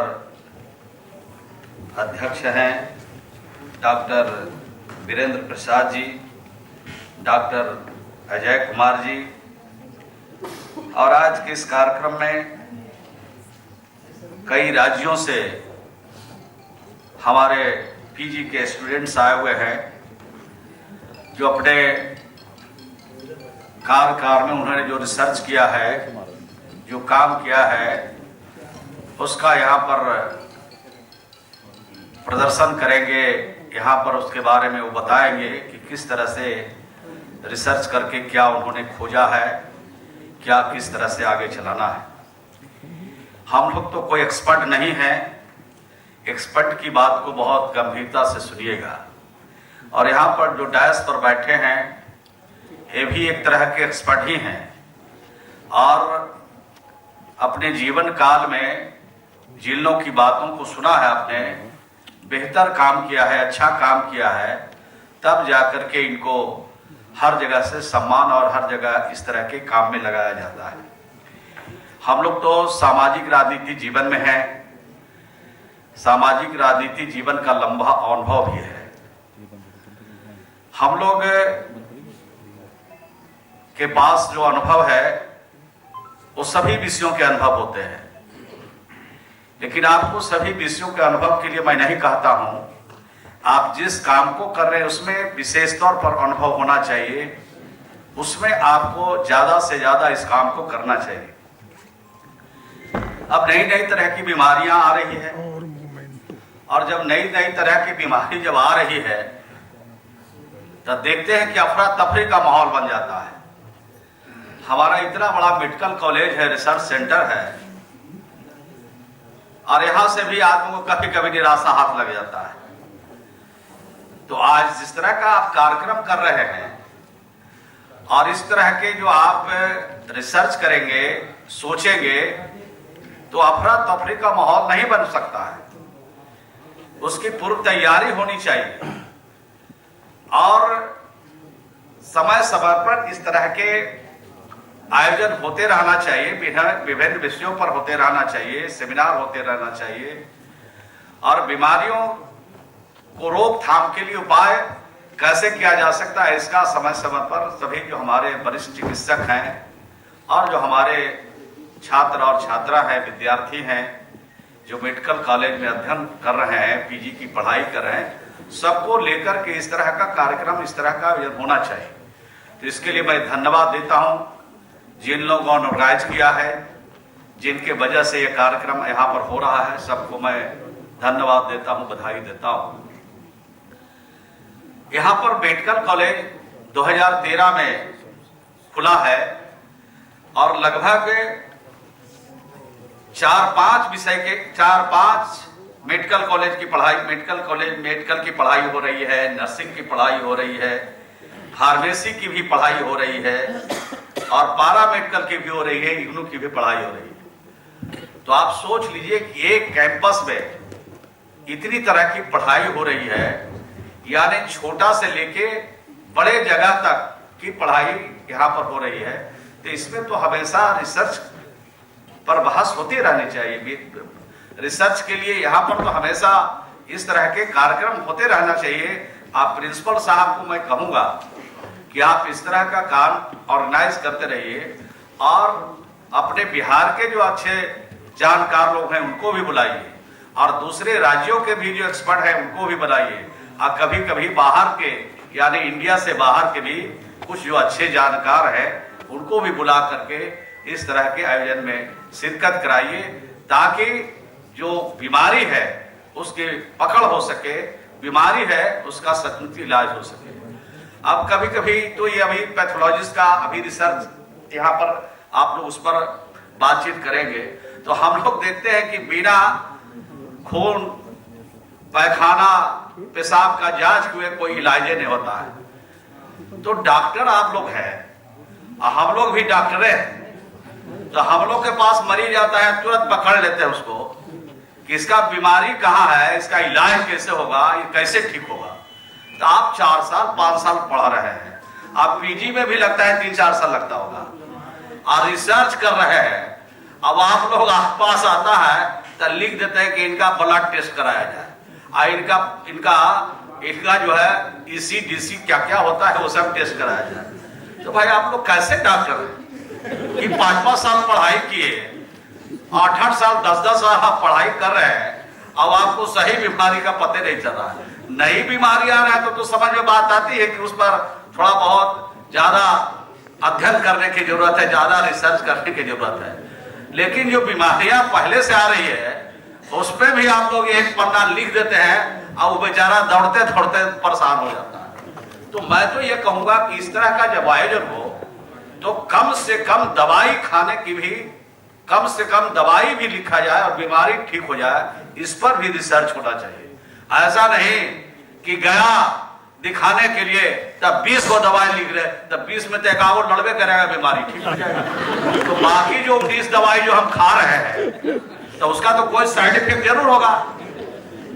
अध्यक्ष हैं डॉक्टर वीरेंद्र प्रसाद जी, डॉक्टर अजय कुमार जी। और आज के इस कार्यक्रम में कई राज्यों से हमारे पीजी के स्टूडेंट्स आए हुए हैं, जो अपने कार्यकाल में उन्होंने जो रिसर्च किया है, जो काम किया है, उसका यहाँ पर प्रदर्शन करेंगे। यहाँ पर उसके बारे में वो बताएंगे कि किस तरह से रिसर्च करके क्या उन्होंने खोजा है, क्या किस तरह से आगे चलाना है। हम लोग तो कोई एक्सपर्ट नहीं है, एक्सपर्ट की बात को बहुत गंभीरता से सुनिएगा। और यहाँ पर जो डायस पर बैठे हैं ये भी एक तरह के एक्सपर्ट ही हैं और अपने जीवन काल में जिन लोगों की बातों को सुना है, आपने बेहतर काम किया है, अच्छा काम किया है, तब जाकर के इनको हर जगह से सम्मान और हर जगह इस तरह के काम में लगाया जाता है। हम लोग तो सामाजिक राजनीति जीवन में हैं, सामाजिक राजनीति जीवन का लंबा अनुभव भी है। हम लोग के पास जो अनुभव है वो सभी विषयों के अनुभव होते हैं, लेकिन आपको सभी विषयों के अनुभव के लिए मैं नहीं कहता हूं। आप जिस काम को कर रहे हैं उसमें विशेष तौर पर अनुभव होना चाहिए, उसमें आपको ज्यादा से ज्यादा इस काम को करना चाहिए। अब नई नई तरह की बीमारियां आ रही है और जब नई नई तरह की बीमारी जब आ रही है तो देखते हैं कि अफरा तफरी का माहौल बन जाता है। हमारा इतना बड़ा मेडिकल कॉलेज है, रिसर्च सेंटर है, और यहां से भी आदमी को कभी कभी निराशा हाथ लग जाता है। तो आज जिस तरह का आप कार्यक्रम कर रहे हैं और इस तरह के जो आप रिसर्च करेंगे, सोचेंगे, तो अफरा तफरी का माहौल नहीं बन सकता है। उसकी पूर्व तैयारी होनी चाहिए और समय समय पर इस तरह के आयोजन होते रहना चाहिए, विभिन्न विषयों पर होते रहना चाहिए, सेमिनार होते रहना चाहिए और बीमारियों को रोकथाम के लिए उपाय कैसे किया जा सकता है इसका समय समय पर सभी जो हमारे वरिष्ठ चिकित्सक हैं और जो हमारे छात्र और छात्रा हैं, विद्यार्थी हैं, जो मेडिकल कॉलेज में अध्ययन कर रहे हैं, पीजी की पढ़ाई कर रहे हैं, सबको लेकर के इस तरह का कार्यक्रम, इस तरह का आयोजन होना चाहिए। तो इसके लिए मैं धन्यवाद देता हूं जिन लोगों ने ऑर्गेनाइज किया है, जिनके वजह से ये कार्यक्रम यहाँ पर हो रहा है, सबको मैं धन्यवाद देता हूं, बधाई देता हूं। यहाँ पर मेडिकल कॉलेज 2013 में खुला है और लगभग 4-5 मेडिकल कॉलेज की पढ़ाई, मेडिकल की पढ़ाई हो रही है, नर्सिंग की पढ़ाई हो रही है, फार्मेसी की भी पढ़ाई हो रही है और पारा मेडिकल की भी हो रही है, इग्नू की भी पढ़ाई हो रही है। तो आप सोच लीजिए कि एक कैंपस में इतनी तरह की पढ़ाई हो रही है, यानी छोटा से लेके बड़े जगह तक की पढ़ाई यहाँ पर हो रही है। तो इसमें तो हमेशा रिसर्च पर बहस होती रहनी चाहिए। रिसर्च के लिए यहाँ पर तो हमेशा इस तरह के कार्यक्रम होते रहना चाहिए। आप प्रिंसिपल साहब को मैं कहूँगा कि आप इस तरह का काम ऑर्गेनाइज करते रहिए और अपने बिहार के जो अच्छे जानकार लोग हैं उनको भी बुलाइए और दूसरे राज्यों के भी जो एक्सपर्ट हैं उनको भी बुलाइए और कभी कभी बाहर के यानी इंडिया से बाहर के भी कुछ जो अच्छे जानकार हैं उनको भी बुला करके इस तरह के आयोजन में शिरकत कराइए ताकि जो बीमारी है उसकी पकड़ हो सके, बीमारी है उसका सचमुच इलाज हो सके। अब कभी कभी तो ये अभी पैथोलॉजिस्ट का अभी रिसर्च यहाँ पर आप लोग उस पर बातचीत करेंगे तो हम लोग देखते हैं कि बिना खून, पैखाना, पेशाब का जांच हुए कोई इलाज नहीं होता है। तो डॉक्टर आप लोग हैं, हम लोग भी डॉक्टर हैं, तो हम लोग के पास मरीज आता है तुरंत पकड़ लेते हैं उसको कि इसका बीमारी कहाँ है, इसका इलाज कैसे होगा, ये कैसे ठीक होगा। तो आप 4 साल 5 साल पढ़ा रहे हैं, आप पीजी में भी लगता है 3-4 साल लगता होगा और रिसर्च कर रहे हैं। अब आप लोग आस पास आता है तो लिख देते हैं कि इनका ब्लड टेस्ट कराया जाए और इनका जो है ECDC क्या क्या होता है वो सब टेस्ट कराया जाए। तो भाई आप लोग कैसे डॉक्टर हैं कि 5-5 साल पढ़ाई किए, 8-8 साल 10-10 साल आप पढ़ाई कर रहे हैं, अब आपको सही बीमारी का पता नहीं चल रहा है। नई बीमारी आ रहा है तो समझ में बात आती है कि उस पर थोड़ा बहुत ज्यादा अध्ययन करने की जरूरत है, ज्यादा रिसर्च करने की जरूरत है। लेकिन जो बीमारियां पहले से आ रही है उस पर भी आप लोग एक पन्ना लिख देते हैं और वो बेचारा दौड़ते दौड़ते परेशान हो जाता है। तो मैं तो ये कहूंगा कि इस तरह का जब आयोजन हो तो कम से कम दवाई खाने की भी कम से कम दवाई भी लिखा जाए और बीमारी ठीक हो जाए, इस पर भी रिसर्च होना चाहिए। ऐसा नहीं कि गया दिखाने के लिए तब 20 को दवाई लिख रहे, तब 20 में तो 51 लड़बे करेगा, बीमारी ठीक हो जाएगा। तो बाकी जो 19 दवाई जो हम खा रहे हैं तो उसका तो कोई साइड इफेक्ट जरूर होगा।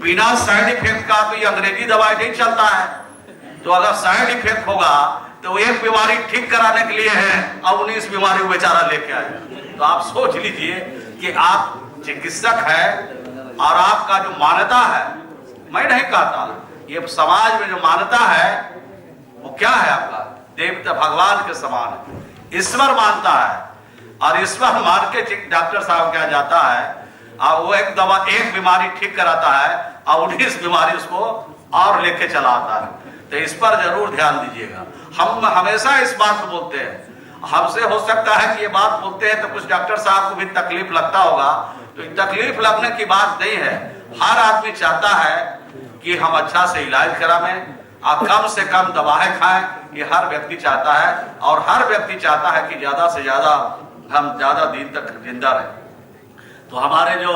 बिना साइड इफेक्ट का तो ये अंग्रेजी दवाई नहीं चलता है। तो अगर साइड इफेक्ट होगा तो एक बीमारी ठीक कराने के लिए है, अब 19 बीमारी वो बेचारा लेके आएगा। तो आप सोच लीजिए कि आप चिकित्सक है और आपका जो मान्यता है, मैं नहीं कहता, ये समाज में जो मान्यता है वो क्या है, आपका देवता भगवान के समान है, ईश्वर मानता है। और ईश्वर मान के डॉक्टर साहब क्या जाता है, वो एक दवा एक बीमारी ठीक कराता है और 19 बीमारी उसको और लेके चला आता है। तो इस पर जरूर ध्यान दीजिएगा। हम हमेशा इस बात को बोलते हैं, हमसे हो सकता है कि ये बात बोलते हैं तो कुछ डॉक्टर साहब को भी तकलीफ लगता होगा, तो तकलीफ लगने की बात नहीं है। हर आदमी चाहता है कि हम अच्छा से इलाज करावें और कम से कम दवाएं खाएं, ये हर व्यक्ति चाहता है। और हर व्यक्ति चाहता है कि ज्यादा से ज्यादा हम ज्यादा दिन तक जिंदा रहें। तो हमारे जो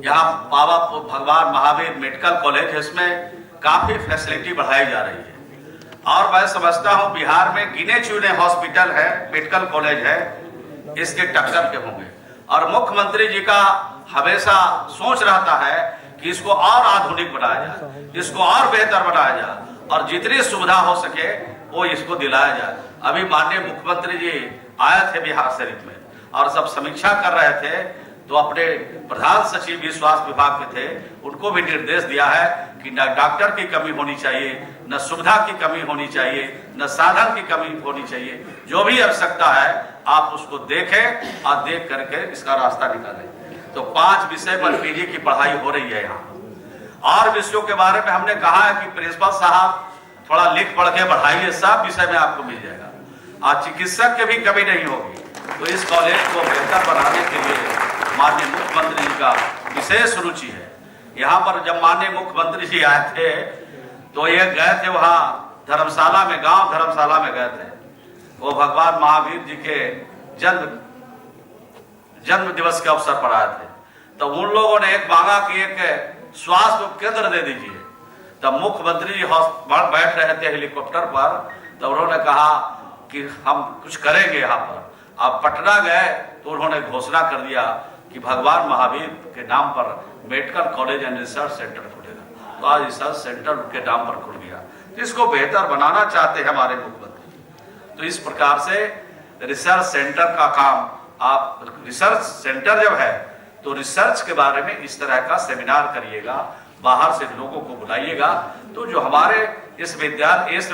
यहाँ बाबा भगवान महावीर मेडिकल कॉलेज है, इसमें काफी फैसिलिटी बढ़ाई जा रही है। और मैं समझता हूँ बिहार में गिने चुने हॉस्पिटल है, मेडिकल कॉलेज है, इसके टक्कर के होंगे। और मुख्यमंत्री जी का हमेशा सोच रहता है कि इसको और आधुनिक बनाया जाए, इसको और बेहतर बनाया जाए और जितनी सुविधा हो सके वो इसको दिलाया जाए। अभी माननीय मुख्यमंत्री जी आए थे बिहार शरीफ में और सब समीक्षा कर रहे थे, तो अपने प्रधान सचिव भी स्वास्थ्य विभाग के थे, उनको भी निर्देश दिया है कि न डॉक्टर की कमी होनी चाहिए, न सुविधा की कमी होनी चाहिए, न साधन की कमी होनी चाहिए। जो भी आवश्यकता है आप उसको देखें और देख करके इसका रास्ता निकालें। तो 5 विषय पर पीजी की पढ़ाई हो रही है यहाँ। और विषयों के बारे में हमने कहा है कि प्रिंसिपल साहब थोड़ा लिख पढ़ के बढ़ाइए, सब विषय में आपको मिल जाएगा और चिकित्सक की भी कमी नहीं होगी। तो इस कॉलेज को बेहतर बनाने के लिए माननीय मुख्यमंत्री जी का विशेष रुचि है। यहाँ पर जब माननीय मुख्यमंत्री जी आए थे तो ये गए थे वहाँ धर्मशाला में, गांव धर्मशाला में गए थे। वो भगवान महावीर जी के जन्म दिवस के अवसर पर आए थे। तो उन लोगों ने एक मांगा कि एक स्वास्थ्य केंद्र दे दीजिए। तब मुख्यमंत्री जी बैठ रहे थे हेलीकॉप्टर पर, तो उन्होंने कहा कि हम कुछ करेंगे यहाँ पर। अब पटना गए तो उन्होंने घोषणा कर दिया कि भगवान महावीर के नाम पर medical college and research centre खुलेगा। तो आज रिसर्च सेंटर उनके नाम पर खुल गया। तो इसको बेहतर बनाना चाहते हैं हमारे मुख्यमंत्री। तो इस प्रकार से रिसर्च सेंटर का काम, आप रिसर्च सेंटर जब है तो रिसर्च के बारे में इस तरह का सेमिनार करिएगा, बाहर से लोगों को बुलाइएगा। तो जो हमारे इस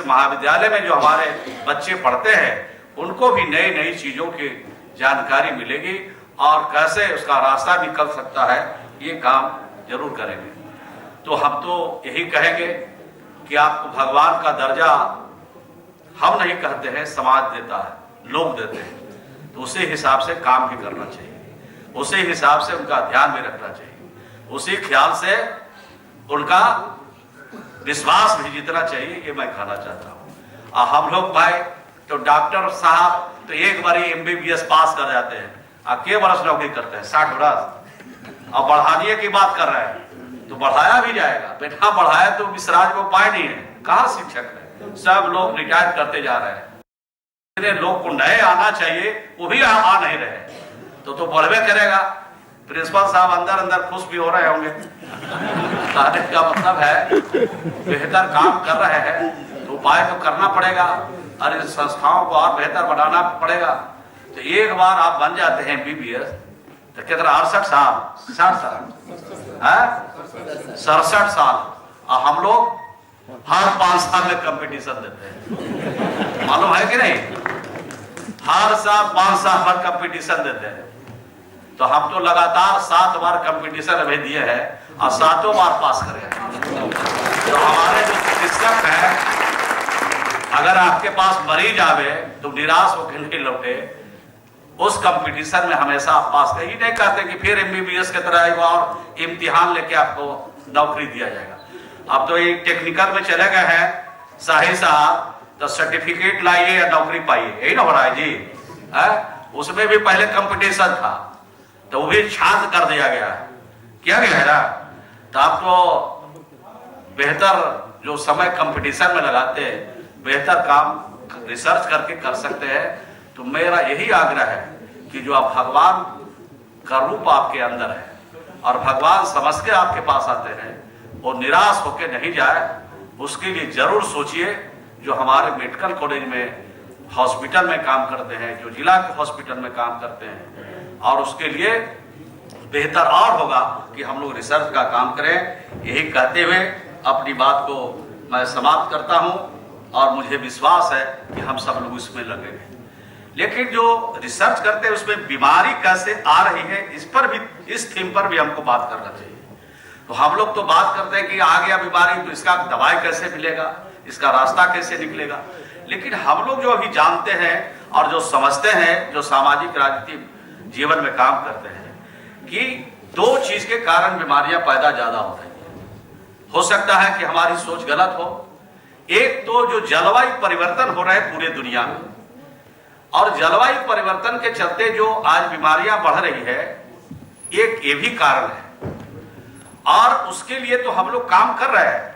महाविद्यालय में जो हमारे बच्चे पढ़ते हैं उनको भी नई नई चीजों की जानकारी मिलेगी और कैसे उसका रास्ता निकल सकता है, ये काम जरूर करेंगे। तो हम तो यही कहेंगे कि आपको भगवान का दर्जा हम नहीं कहते हैं, समाज देता है, लोग देते हैं। तो उसी हिसाब से काम भी करना चाहिए, उसी हिसाब से उनका ध्यान भी रखना चाहिए, उसी ख्याल से उनका विश्वास भी जीतना चाहिए, ये मैं कहना चाहता हूँ। और हम लोग भाई तो डॉक्टर साहब तो एक बार MBBS पास कर जाते हैं, के वर्ष नौकरी करते हैं, 60 वर्ष। अब बढ़ाने की बात कर रहे हैं तो बढ़ाया भी जाएगा, बेटा बढ़ाया तो विश्राज में उपाय नहीं है। कहाँ शिक्षक है, सब लोग रिटायर करते जा रहे हैं। इतने लोग को नए आना चाहिए, वो भी आ नहीं रहे, तो बढ़वे करेगा। प्रिंसिपल साहब अंदर अंदर खुश भी हो रहे होंगे। कहने का मतलब है बेहतर काम कर रहे हैं तो उपाय तो करना पड़ेगा और इस संस्थाओं को और बेहतर बनाना पड़ेगा। तो एक बार आप बन जाते हैं MBBS तो कितना 68 साल 60 साल 67 साल, और हम लोग हर 5 साल में कंपटीशन देते हैं, मालूम है कि नहीं? हर साल 5 साल पर कंपटीशन देते हैं। तो हम तो लगातार 7 बार कंपटीशन अभी दिए हैं और 7 बार पास करे। तो हमारे जो चिकित्सक हैं, अगर आपके पास मरीज आवे तो निराश होकर नहीं लौटे, उस कंपटीशन में हमेशा आप पास कर ही नहीं कहते कि फिर MBBS की तरह और इम्तिहान लेके आपको नौकरी दिया जाएगा। अब तो ये टेक्निकल में चले गए हैं शाही साहब, तो सर्टिफिकेट लाइए या नौकरी पाइए, यही ना हो रहा है जी है? उसमें भी पहले कंपटीशन था, तो वो भी शांत कर दिया गया है, किया गया है ना। तो आप तो बेहतर जो समय कंपटीशन में लगाते हैं, बेहतर काम रिसर्च करके कर सकते हैं। तो मेरा यही आग्रह है कि जो आप भगवान का रूप आपके अंदर है और भगवान समझ के आपके पास आते हैं, वो निराश होकर नहीं जाए, उसके लिए जरूर सोचिए। जो हमारे मेडिकल कॉलेज में हॉस्पिटल में काम करते हैं, जो जिला के हॉस्पिटल में काम करते हैं, और उसके लिए बेहतर और होगा कि हम लोग रिसर्च का काम करें। यही कहते हुए अपनी बात को मैं समाप्त करता हूं, और मुझे विश्वास है कि हम सब लोग इसमें लगेंगे। लेकिन जो रिसर्च करते हैं उसमें बीमारी कैसे आ रही है, इस पर भी, इस थीम पर भी हमको बात करना चाहिए। तो हम लोग तो बात करते हैं कि आ गया बीमारी, तो इसका दवाई कैसे मिलेगा, इसका रास्ता कैसे निकलेगा। लेकिन हम लोग जो अभी जानते हैं और जो समझते हैं, जो सामाजिक राजनीतिक जीवन में काम करते हैं, कि दो चीज के कारण बीमारियां पैदा ज्यादा हो रही है। हो सकता है कि हमारी सोच गलत हो। एक तो जो जलवायु परिवर्तन हो रहा है पूरे दुनिया में, और जलवायु परिवर्तन के चलते जो आज बीमारियां बढ़ रही है, एक ये भी कारण है। और उसके लिए तो हम लोग काम कर रहे हैं,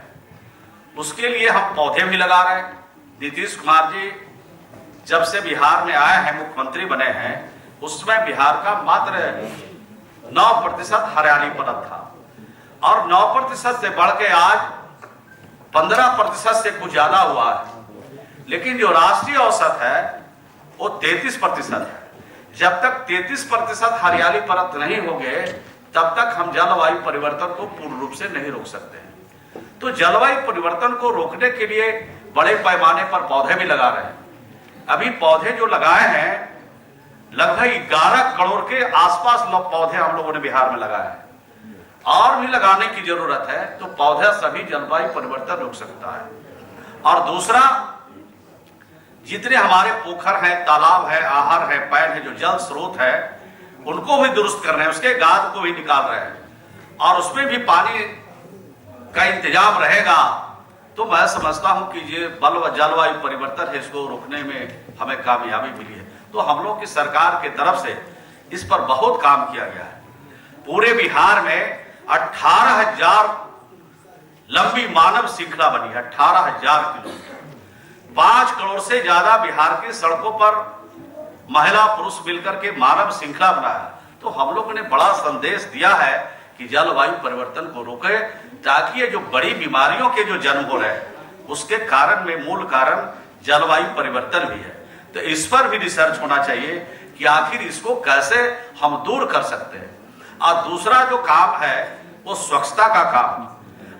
उसके लिए हम पौधे भी लगा रहे हैं। नीतीश कुमार जी जब से बिहार में आए हैं, मुख्यमंत्री बने हैं, उसमें बिहार का मात्र 9% हरियाली परत था, और 9% से बढ़ के आज 15% से कुछ ज्यादा हुआ है। लेकिन जो राष्ट्रीय औसत है वो 33% है। जब तक 33% हरियाली परत नहीं होंगे, तब तक हम जलवायु परिवर्तन को पूर्ण रूप से नहीं रोक सकते हैं। तो जलवायु परिवर्तन को रोकने के लिए बड़े पैमाने पर पौधे भी लगा रहे हैं। अभी पौधे जो लगाए हैं, लगभग 11 करोड़ के आसपास पौधे हम लोगों ने बिहार में लगाए हैं, और भी लगाने की जरूरत है। तो पौधे सभी जलवायु परिवर्तन रोक सकता है। और दूसरा, जितने हमारे पोखर हैं, तालाब है, आहर है, पैन है, जो जल स्रोत है, उनको भी दुरुस्त कर रहे हैं, उसके गाद को भी निकाल रहे हैं, और उसमें भी पानी का इंतजाम रहेगा। तो मैं समझता हूं कि ये जलवायु परिवर्तन है, इसको रोकने में हमें कामयाबी मिली है। तो हम लोग की सरकार के तरफ से इस पर बहुत काम किया गया है। पूरे बिहार में 18,000 लंबी मानव श्रृंखला बनी है, 18,000 किलोमीटर। 5 करोड़ से ज्यादा बिहार की सड़कों पर महिला पुरुष मिलकर के मानव श्रृंखला बनाया। तो हम लोगों ने बड़ा संदेश दिया है कि जलवायु परिवर्तन को रोके, ताकि ये जो बड़ी बीमारियों के जो जन्म हो रहे हैं, उसके कारण में मूल कारण जलवायु परिवर्तन भी है। तो इस पर भी रिसर्च होना चाहिए कि आखिर इसको कैसे हम दूर कर सकते हैं। और दूसरा जो काम है वो स्वच्छता का काम,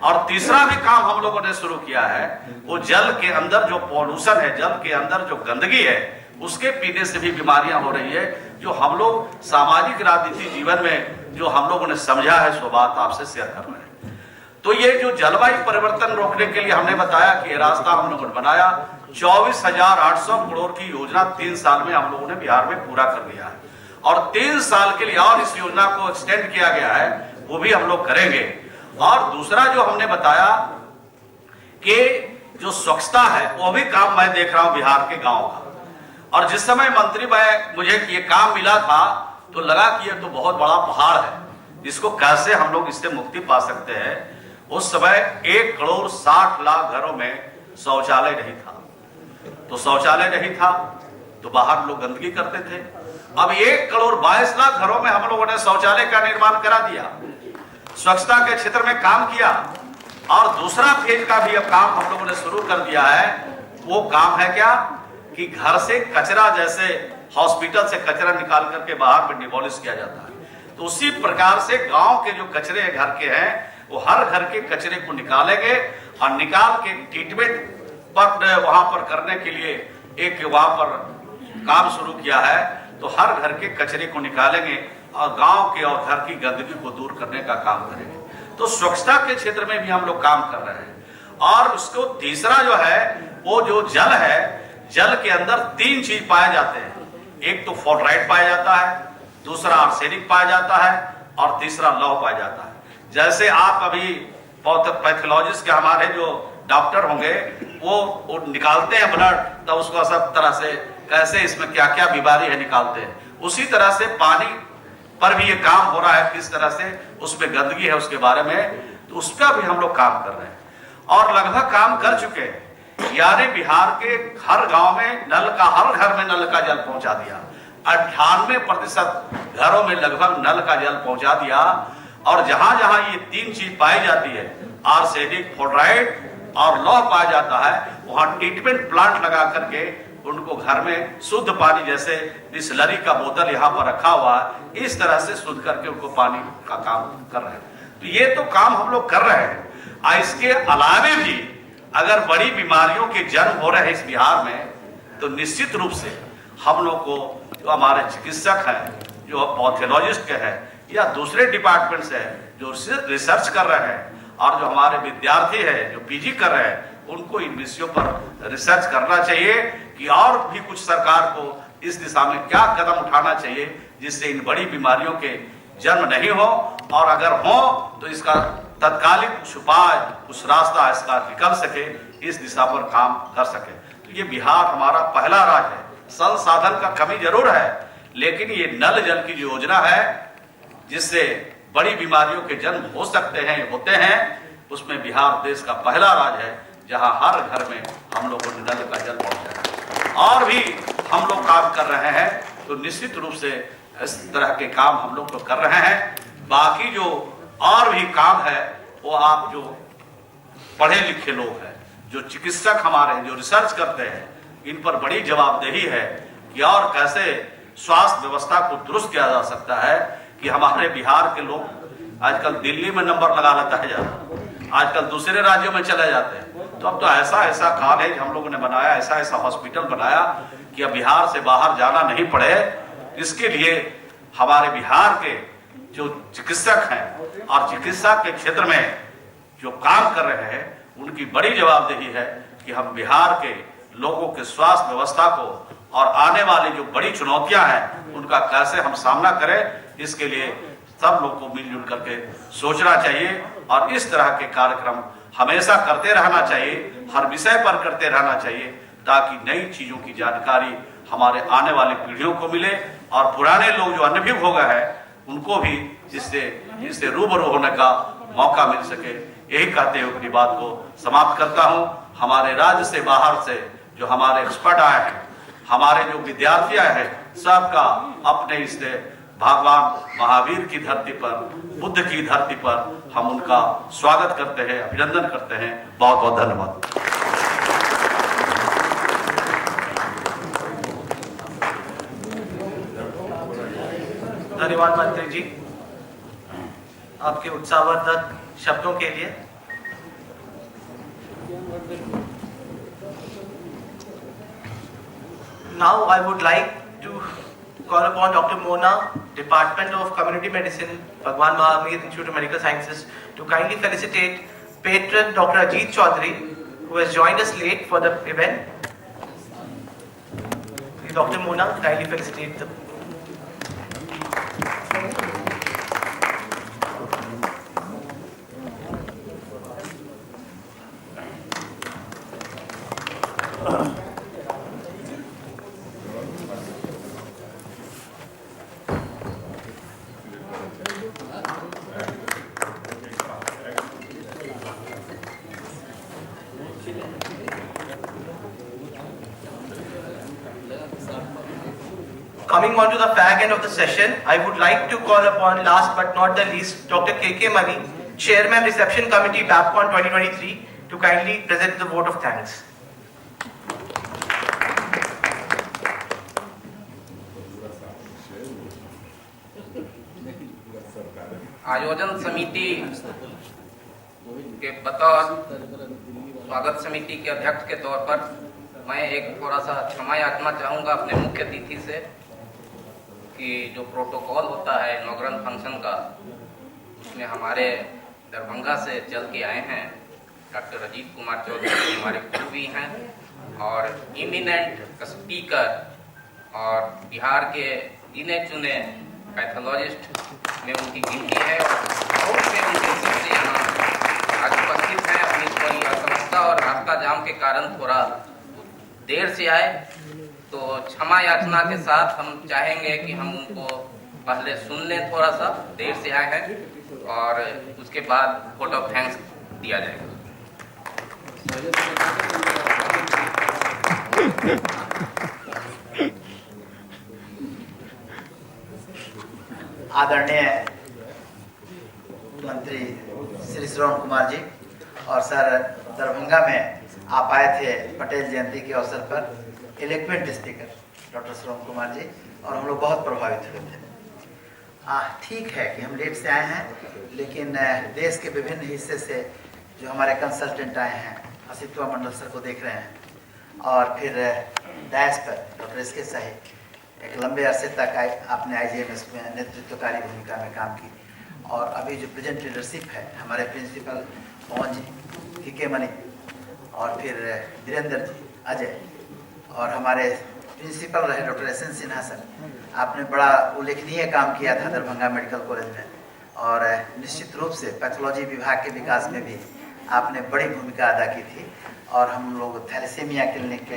और तीसरा भी काम हम लोगों ने शुरू किया है, वो जल के अंदर जो पॉल्यूशन है, जल के अंदर जो गंदगी है, उसके पीने से भी बीमारियां हो रही है। जो हम लोग सामाजिक राजनीतिक जीवन में जो हम लोगों ने समझा है, सो बात आपसे शेयर कर रहे हैं। तो ये जो जलवायु परिवर्तन रोकने के लिए हमने बताया कि ये रास्ता हम लोगों ने बनाया। 24,800 करोड़ की योजना 3 साल में हम लोगों ने बिहार में पूरा कर दिया है, और 3 साल के लिए और इस योजना को एक्सटेंड किया गया है, वो भी हम लोग करेंगे। और दूसरा जो हमने बताया कि जो स्वच्छता है, वो भी काम मैं देख रहा हूं बिहार के गांव का। और जिस समय मंत्री मुझे ये काम मिला था, तो लगा कि ये तो बहुत बड़ा पहाड़ है, इसको कैसे हम लोग इससे मुक्ति पा सकते हैं। उस समय 1 करोड़ 60 लाख घरों में शौचालय नहीं था। तो शौचालय नहीं था तो बाहर लोग गंदगी करते थे। अब 1 करोड़ 22 लाख घरों में हम लोगों ने शौचालय का निर्माण करा दिया, स्वच्छता के क्षेत्र में काम किया। और दूसरा फेज का भी अब काम हम लोगों ने शुरू कर दिया है। वो काम है क्या कि घर से कचरा, जैसे हॉस्पिटल से कचरा निकाल करके बाहर में डिमोलिश किया जाता है, तो उसी प्रकार से गांव के जो कचरे घर के हैं, वो हर घर के कचरे को निकालेंगे, और निकाल के ट्रीटमेंट पर वहां पर करने के लिए एक वहां पर काम शुरू किया है। तो हर घर के कचरे को निकालेंगे और गांव के और घर की गंदगी को दूर करने का काम करेंगे। तो स्वच्छता के क्षेत्र में भी हम लोग काम कर रहे हैं। और उसको तीसरा जो है, वो जो जल है, जल के अंदर 3 चीज पाए जाते हैं। एक तो फ्लोराइड पाया जाता है, दूसरा आर्सेनिक पाया जाता है, और तीसरा लौह पाया जाता है। जैसे आप अभी पैथोलॉजिस्ट के हमारे जो डॉक्टर होंगे, वो निकालते हैं ब्लड, तो उसको सब तरह से कैसे इसमें क्या क्या बीमारी है निकालते हैं। उसी तरह से पानी पर भी ये काम हो रहा है, किस तरह से उसमें गंदगी है उसके बारे में, तो उस पर भी हम लोग काम कर रहे हैं और लगभग काम कर चुके हैं। यानी बिहार के हर गांव में नल का, हर घर में नल का जल पहुंचा दिया। 98% घरों में लगभग नल का जल पहुंचा दिया। और जहां जहां ये 3 चीज पाई जाती है, आर्सेनिक, फ्लोराइड और लौह पाया जाता है, वहां ट्रीटमेंट प्लांट लगा करके उनको घर में शुद्ध पानी, जैसे बिसलरी का बोतल यहाँ पर रखा हुआ है, इस तरह से शुद्ध करके उनको पानी का काम कर रहे हैं। तो ये तो काम हम लोग कर रहे हैं। इसके अलावे भी अगर बड़ी बीमारियों के जन्म हो रहे हैं इस बिहार में, तो निश्चित रूप से हम लोग को, जो हमारे चिकित्सक हैं, जो पैथोलॉजिस्ट के हैं या दूसरे डिपार्टमेंट से हैं जो रिसर्च कर रहे हैं, और जो हमारे विद्यार्थी हैं जो पीजी कर रहे हैं, उनको इन विषयों पर रिसर्च करना चाहिए कि और भी कुछ सरकार को इस दिशा में क्या कदम उठाना चाहिए जिससे इन बड़ी बीमारियों के जन्म नहीं हो, और अगर हो तो इसका तत्कालिक कुछ उपाय, कुछ रास्ता इसका निकल सके, इस दिशा पर काम कर सके। तो ये बिहार हमारा पहला राज्य है। संसाधन का कमी जरूर है, लेकिन ये नल जल की जो योजना है जिससे बड़ी बीमारियों के जन्म हो सकते हैं, होते हैं, उसमें बिहार देश का पहला राज्य है जहां हर घर में हम लोगों ने नल का जल पहुंचाया। और भी हम लोग काम कर रहे हैं, तो निश्चित रूप से इस तरह के काम हम लोग तो कर रहे हैं। बाकी जो और भी काम है, वो आप जो पढ़े लिखे लोग हैं, जो चिकित्सक हमारे हैं, जो रिसर्च करते हैं, इन पर बड़ी जवाबदेही है कि और कैसे स्वास्थ्य व्यवस्था को दुरुस्त किया जा सकता है कि हमारे बिहार के लोग आजकल दिल्ली में नंबर लगा लेता है ज्यादा, आजकल दूसरे राज्यों में चले जाते हैं। तो अब तो ऐसा ऐसा कॉलेज हम लोगों ने बनाया, ऐसा ऐसा हॉस्पिटल बनाया कि अब बिहार से बाहर जाना नहीं पड़े। इसके लिए हमारे बिहार के जो चिकित्सक हैं और चिकित्सा के क्षेत्र में जो काम कर रहे हैं, उनकी बड़ी जवाबदेही है कि हम बिहार के लोगों के स्वास्थ्य व्यवस्था को और आने वाली जो बड़ी चुनौतियां हैं उनका कैसे हम सामना करें। इसके लिए सब लोग को मिलजुल करके सोचना चाहिए और इस तरह के कार्यक्रम हमेशा करते रहना चाहिए, हर विषय पर करते रहना चाहिए, ताकि नई चीजों की जानकारी हमारे आने वाली पीढ़ियों को मिले और पुराने लोग जो अनुभव हो गए हैं उनको भी इससे रूबरू होने का मौका मिल सके। यही कहते हुए अपनी बात को समाप्त करता हूँ। हमारे राज्य से बाहर से जो हमारे एक्सपर्ट आए हैं, हमारे जो विद्यार्थी आए हैं, सबका अपने इस भगवान महावीर की धरती पर, बुद्ध की धरती पर हम उनका स्वागत करते हैं, अभिनंदन करते हैं। बहुत बहुत धन्यवाद। धन्यवाद मंत्री जी आपके उत्साहवर्धक शब्दों के लिए। Now I would like to call upon Dr. Mona, Department of Community Medicine, Bhagwan Mahavir Institute of Medical Sciences, to kindly felicitate patron Dr. Ajit Chaudhary, who has joined us late for the event. Dr. Mona, kindly felicitate the Coming on to the fag end of the session, I would like to call upon, last but not the least, Dr. K.K. Mani, Chairman Reception Committee, BAPCON 2023, to kindly present the vote of thanks. आयोजन समिति के बतौर स्वागत समिति के अध्यक्ष के तौर पर मैं एक थोड़ा सा क्षमा याचना चाहूँगा अपने मुख्य अतिथि से कि जो प्रोटोकॉल होता है इनॉग्रल फंक्शन का, उसमें हमारे दरभंगा से चल के आए हैं डॉक्टर अजीत कुमार चौधरी, हमारे गुरु भी हैं और इमिनेंट स्पीकर और बिहार के गिने चुने पैथोलॉजिस्ट में उनकी गिनती है और बहुत से उनके सबसे यहाँ आज उपस्थित हैं। अपनी थोड़ी असमस्या और रास्ता जाम के कारण थोड़ा देर से आए, तो क्षमा याचना के साथ हम चाहेंगे कि हम उनको पहले सुन लें, थोड़ा सा देर से आए हैं, और उसके बाद वोट ऑफ थैंक्स दिया जाएगा। आदरणीय मंत्री श्री श्रवण कुमार जी और सर, दरभंगा में आप आए थे पटेल जयंती के अवसर पर, इलेक्वेंट स्पीकर डॉक्टर श्रवण कुमार जी, और हम लोग बहुत प्रभावित हुए थे। ठीक है कि हम लेट से आए हैं, लेकिन देश के विभिन्न हिस्से से जो हमारे कंसल्टेंट आए हैं, असित्वा मंडल सर को देख रहे हैं, और फिर डैश पर डॉक्टर एस.के. शाही, एक लंबे अरसे तक आपने IGMS में नेतृत्वकारी भूमिका में काम की, और अभी जो प्रेजेंट लीडरशिप है, हमारे प्रिंसिपल पवन जी, के मणि, और फिर वीरेंद्र जी, अजय, और हमारे प्रिंसिपल रहे डॉक्टर S.N. सिन्हा सर, आपने बड़ा उल्लेखनीय काम किया था दरभंगा मेडिकल कॉलेज में, और निश्चित रूप से पैथोलॉजी विभाग के विकास में भी आपने बड़ी भूमिका अदा की थी। और हम लोग थैलेसीमिया क्लिनिक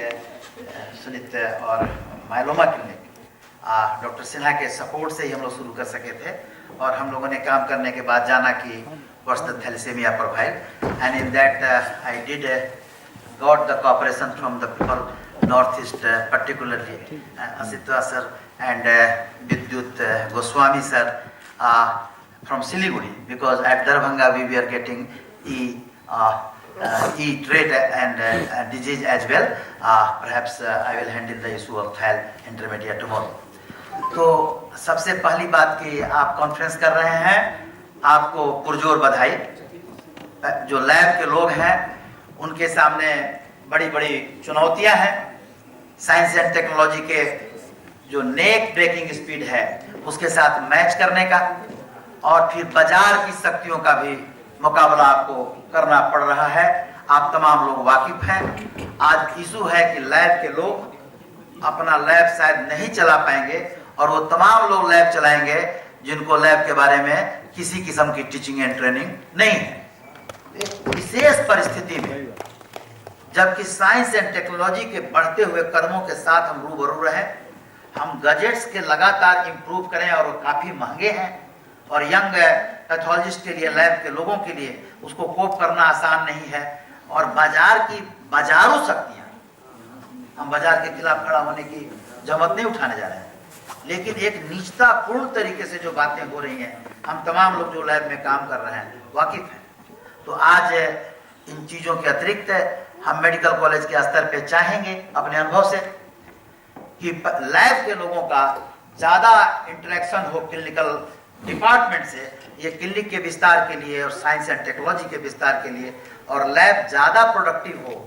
सुनित और माइलोमा क्लिनिक डॉक्टर सिन्हा के सपोर्ट से ही हम लोग शुरू कर सके थे, और हम लोगों ने काम करने के बाद जाना कि what's the thalassemia profile, and in that I did got the cooperation from the people northeast, particularly Asitwa sir and Vidyut Goswami sir from Siliguri, because at Darbhanga we were getting E-trade and disease as well. Perhaps I will handle the issue of thal intermediate tomorrow. तो सबसे पहली बात कि आप कॉन्फ्रेंस कर रहे हैं, आपको पुरजोर बधाई। जो लैब के लोग हैं उनके सामने बड़ी बड़ी चुनौतियां हैं। साइंस एंड टेक्नोलॉजी के जो नेक ब्रेकिंग स्पीड है उसके साथ मैच करने का, और फिर बाजार की शक्तियों का भी मुकाबला आपको करना पड़ रहा है। आप तमाम लोग वाकिफ हैं। आज इशू है कि लैब के लोग अपना लैब शायद नहीं चला पाएंगे, और वो तमाम लोग लैब चलाएंगे जिनको लैब के बारे में किसी किस्म की टीचिंग एंड ट्रेनिंग नहीं है। एक विशेष परिस्थिति में जबकि साइंस एंड टेक्नोलॉजी के बढ़ते हुए कदमों के साथ हम रूबरू रहे, हम गजेट्स के लगातार इंप्रूव करें, और वो काफी महंगे हैं, और यंग पैथोलॉजिस्ट के लिए, लैब के लोगों के लिए उसको कोप करना आसान नहीं है। और बाजार की बाजारू शक्तियां, हम बाजार के खिलाफ खड़ा होने की जहमत नहीं उठाने जा रहे हैं, लेकिन एक निष्ठापूर्ण तरीके से जो बातें हो रही हैं, हम तमाम लोग जो लैब में काम कर रहे हैं वाकिफ हैं। तो आज इन चीजों के अतिरिक्त हम मेडिकल कॉलेज के स्तर पे चाहेंगे अपने अनुभव से कि लैब के लोगों का ज्यादा इंटरेक्शन हो क्लिनिकल डिपार्टमेंट से, ये क्लिनिक के विस्तार के लिए और साइंस एंड टेक्नोलॉजी के विस्तार के लिए, और लैब ज्यादा प्रोडक्टिव हो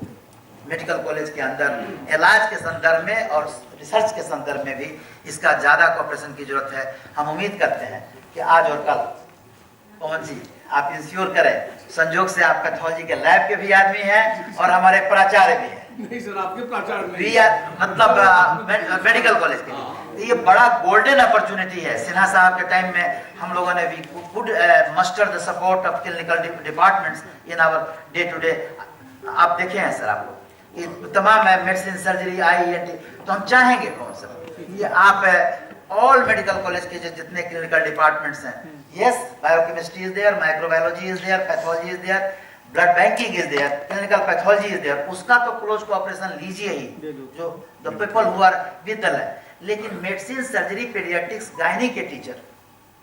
मेडिकल कॉलेज के अंदर इलाज के संदर्भ में और रिसर्च के संदर्भ में भी इसका ज्यादा कोऑपरेशन की जरूरत है। हम उम्मीद करते हैं कि आज और कल पवन जी आप इंश्योर करें, संजोग से आप पैथोलॉजी के लैब के भी आदमी हैं और हमारे प्राचार्य भी हैं। नहीं सर, आपके प्राचार्य भी मतलब मेडिकल कॉलेज के लिए ये बड़ा गोल्डन अपॉर्चुनिटी है। सिन्हा साहब के टाइम में हम लोगों ने भी could muster the support of clinical departments in our day to day. आप देखे हैं सर, आपको ये तमाम मेडिसिन, सर्जरी, IENT, तो हम चाहेंगे कौन सर ये आप ऑल मेडिकल कॉलेज के जितने क्लिनिकल डिपार्टमेंट्स हैं, yes biochemistry is there, microbiology is there, pathology is there, blood banking is there, clinical pathology is there, उसका तो क्लोज कोऑपरेशन लीजिए ही, जो the people who are with the lab. लेकिन मेडिसिन, सर्जरी, पीडियाट्रिक्स, गायनी के teacher,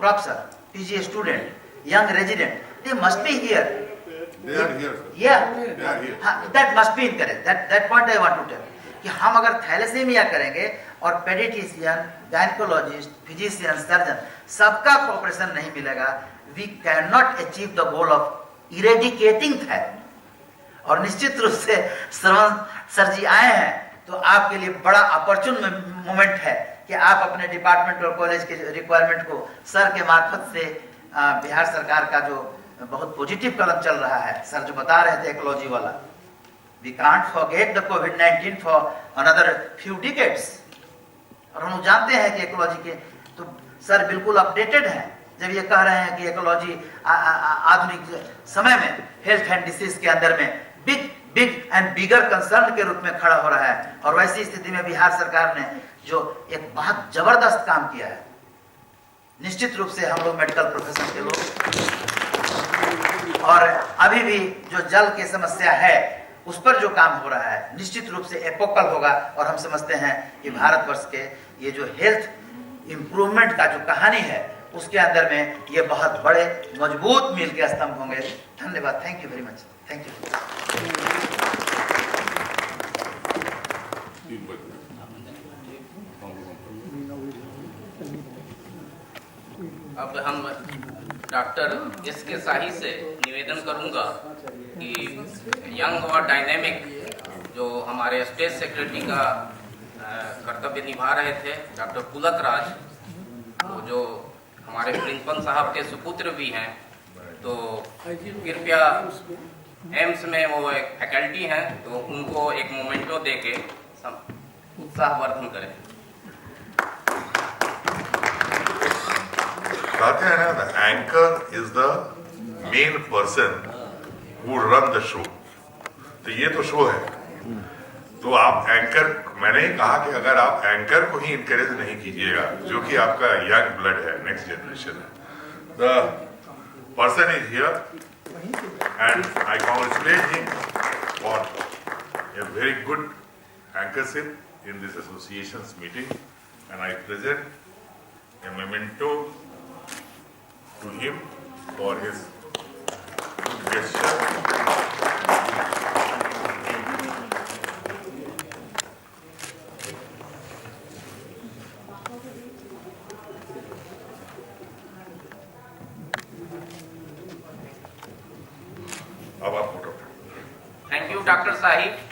professor, PG student, young resident, they must be here. They are here, sir. Yeah. They are here. That must be encouraged. That point I want to tell. कि हम अगर थैलेसीमिया करेंगे और पेडिट्रिशियन, गायनेकोलॉजिस्ट, फिजिशियन, सर्जन सबका कोऑपरेशन नहीं मिलेगा, we can not achieve the goal of eradicating thal. और निश्चित रूप से श्रवण सर जी आए हैं तो आपके लिए बड़ा अपॉर्चुन मोमेंट है कि आप अपने डिपार्टमेंट और कॉलेज के रिक्वायरमेंट को सर के मार्फत से बिहार सरकार का जो बहुत पॉजिटिव कदम चल रहा है, सर जो बता रहे थे इकोलॉजी वाला, वी कांट फॉरगेट द कोविड-19 फॉर अनदर फ्यू डिकेड्स। और हम जानते हैं कि इकोलॉजी के तो सर बिल्कुल अपडेटेड हैं जब ये कह रहे हैं कि इकोलॉजी आधुनिक समय में हेल्थ एंड डिसीज के अंदर में big big and bigger concern के रूप में खड़ा हो रहा है। और वैसी स्थिति में बिहार सरकार ने जो एक बहुत जबरदस्त काम किया है, निश्चित रूप से हम लोग मेडिकल प्रोफेशन के लोग, और अभी भी जो जल की समस्या है उस पर जो काम हो रहा है निश्चित रूप से एपोकल होगा। और हम समझते हैं कि भारतवर्ष के ये जो हेल्थ इंप्रूवमेंट का जो कहानी है उसके अंदर में ये बहुत बड़े मजबूत मील के स्तंभ होंगे। धन्यवाद। Thank you very much. Thank you. अब हम डॉक्टर एस के शाही से निवेदन करूंगा कि यंग और डायनेमिक जो हमारे स्टेट सेक्रेटरी का कर्तव्य निभा रहे थे डॉक्टर पुलक राज, वो जो हमारे प्रिंसिपल साहब के सुपुत्र भी हैं, तो कृपया एम्स में वो एक फैकल्टी हैं, तो उनको एक मोमेंटो दे के उत्साहवर्धन करें। कहते हैं ना, the anchor is the main person who run the show. तो ये तो शो है, तो आप एंकर, मैंने ही कहा कि अगर आप एंकर को ही इनकरेज नहीं कीजिएगा, जो कि आपका यंग ब्लड है, नेक्स्ट जनरेशन है, the person is here and I congratulate him for a very good anchorship in this association's meeting, and I present a memento to him for his good gesture. अब आप photo. Thank you doctor Sahib.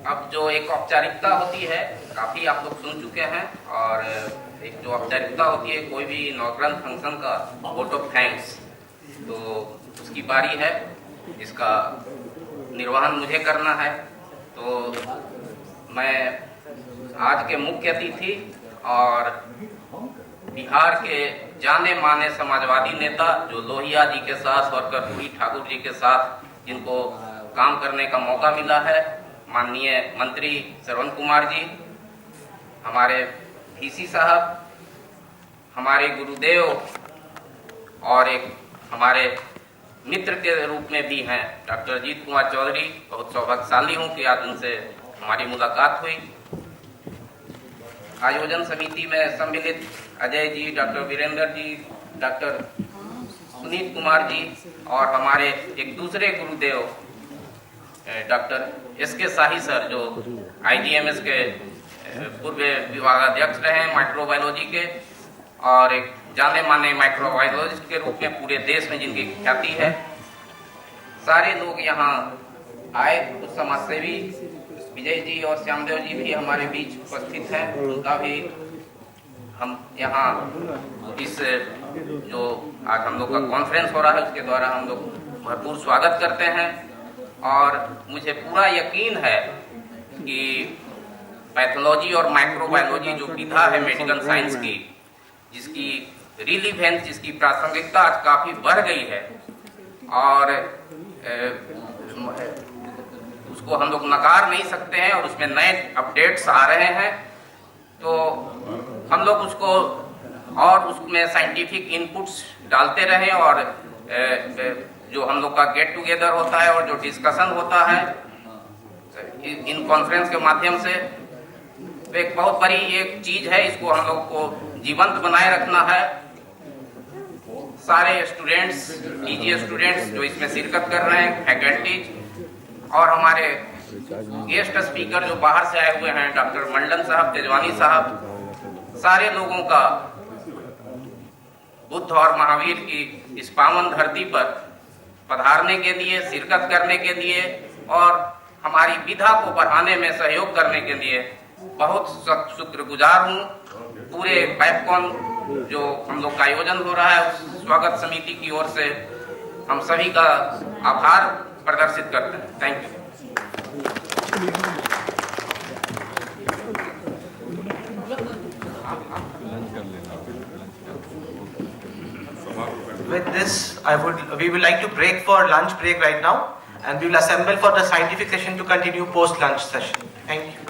अब जो एक औपचारिकता होती है काफ़ी आप लोग सुन चुके हैं, और एक जो औपचारिकता होती है कोई भी इनॉग्रल फंक्शन का वोट ऑफ थैंक्स, तो उसकी बारी है, इसका निर्वहन मुझे करना है। तो मैं आज के मुख्य अतिथि और बिहार के जाने माने समाजवादी नेता जो लोहिया जी के साथ और कर्पूरी ठाकुर जी के साथ जिनको काम करने का मौका मिला है, माननीय मंत्री श्रवण कुमार जी, हमारे डीसी साहब, हमारे गुरुदेव और एक हमारे मित्र के रूप में भी हैं डॉक्टर अजीत कुमार चौधरी। बहुत सौभाग्यशाली हूँ कि आज उनसे हमारी मुलाकात हुई। आयोजन समिति में सम्मिलित अजय जी, डॉक्टर वीरेंद्र जी, डॉक्टर सुनीत कुमार जी और हमारे एक दूसरे गुरुदेव डॉक्टर एस के शाही सर, जो IGMS के पूर्व विभागाध्यक्ष रहे हैं माइक्रोबायोलॉजी के, और एक जाने माने माइक्रोबायोलॉजिस्ट के रूप में पूरे देश में जिनकी ख्याति है। सारे लोग यहाँ आए। कुछ समाजसेवी विजय जी और श्यामदेव जी भी हमारे बीच उपस्थित हैं, उनका भी हम यहाँ इस जो आज हम लोग का कॉन्फ्रेंस हो रहा है उसके द्वारा हम लोग भरपूर स्वागत करते हैं। और मुझे पूरा यकीन है कि पैथोलॉजी और माइक्रोबायोलॉजी जो विधा है मेडिकल साइंस की, जिसकी रिलीवेंस, जिसकी प्रासंगिकता आज काफ़ी बढ़ गई है, और उसको हम लोग नकार नहीं सकते हैं, और उसमें नए अपडेट्स आ रहे हैं, तो हम लोग उसको और उसमें साइंटिफिक इनपुट्स डालते रहें। और जो हम लोग का गेट टुगेदर होता है और जो डिस्कशन होता है इन कॉन्फ्रेंस के माध्यम से, तो एक बहुत बड़ी एक चीज है, इसको हम लोग को जीवंत बनाए रखना है। सारे स्टूडेंट्स, PG स्टूडेंट्स जो इसमें शिरकत कर रहे हैं, फैकल्टीज और हमारे गेस्ट स्पीकर जो बाहर से आए हुए हैं, डॉक्टर मंडन साहब, तेजवानी साहब, सारे लोगों का बुद्ध और महावीर की इस पावन धरती पर पधारने के लिए, शिरकत करने के लिए और हमारी विधा को बढ़ाने में सहयोग करने के लिए बहुत शुक्रगुजार हूँ। पूरे पैपकॉन जो हम लोग का आयोजन हो रहा है उस स्वागत समिति की ओर से हम सभी का आभार प्रदर्शित करते हैं। Thank you. With this, we would like to break for lunch break right now, and we will assemble for the scientific session to continue post lunch session. Thank you.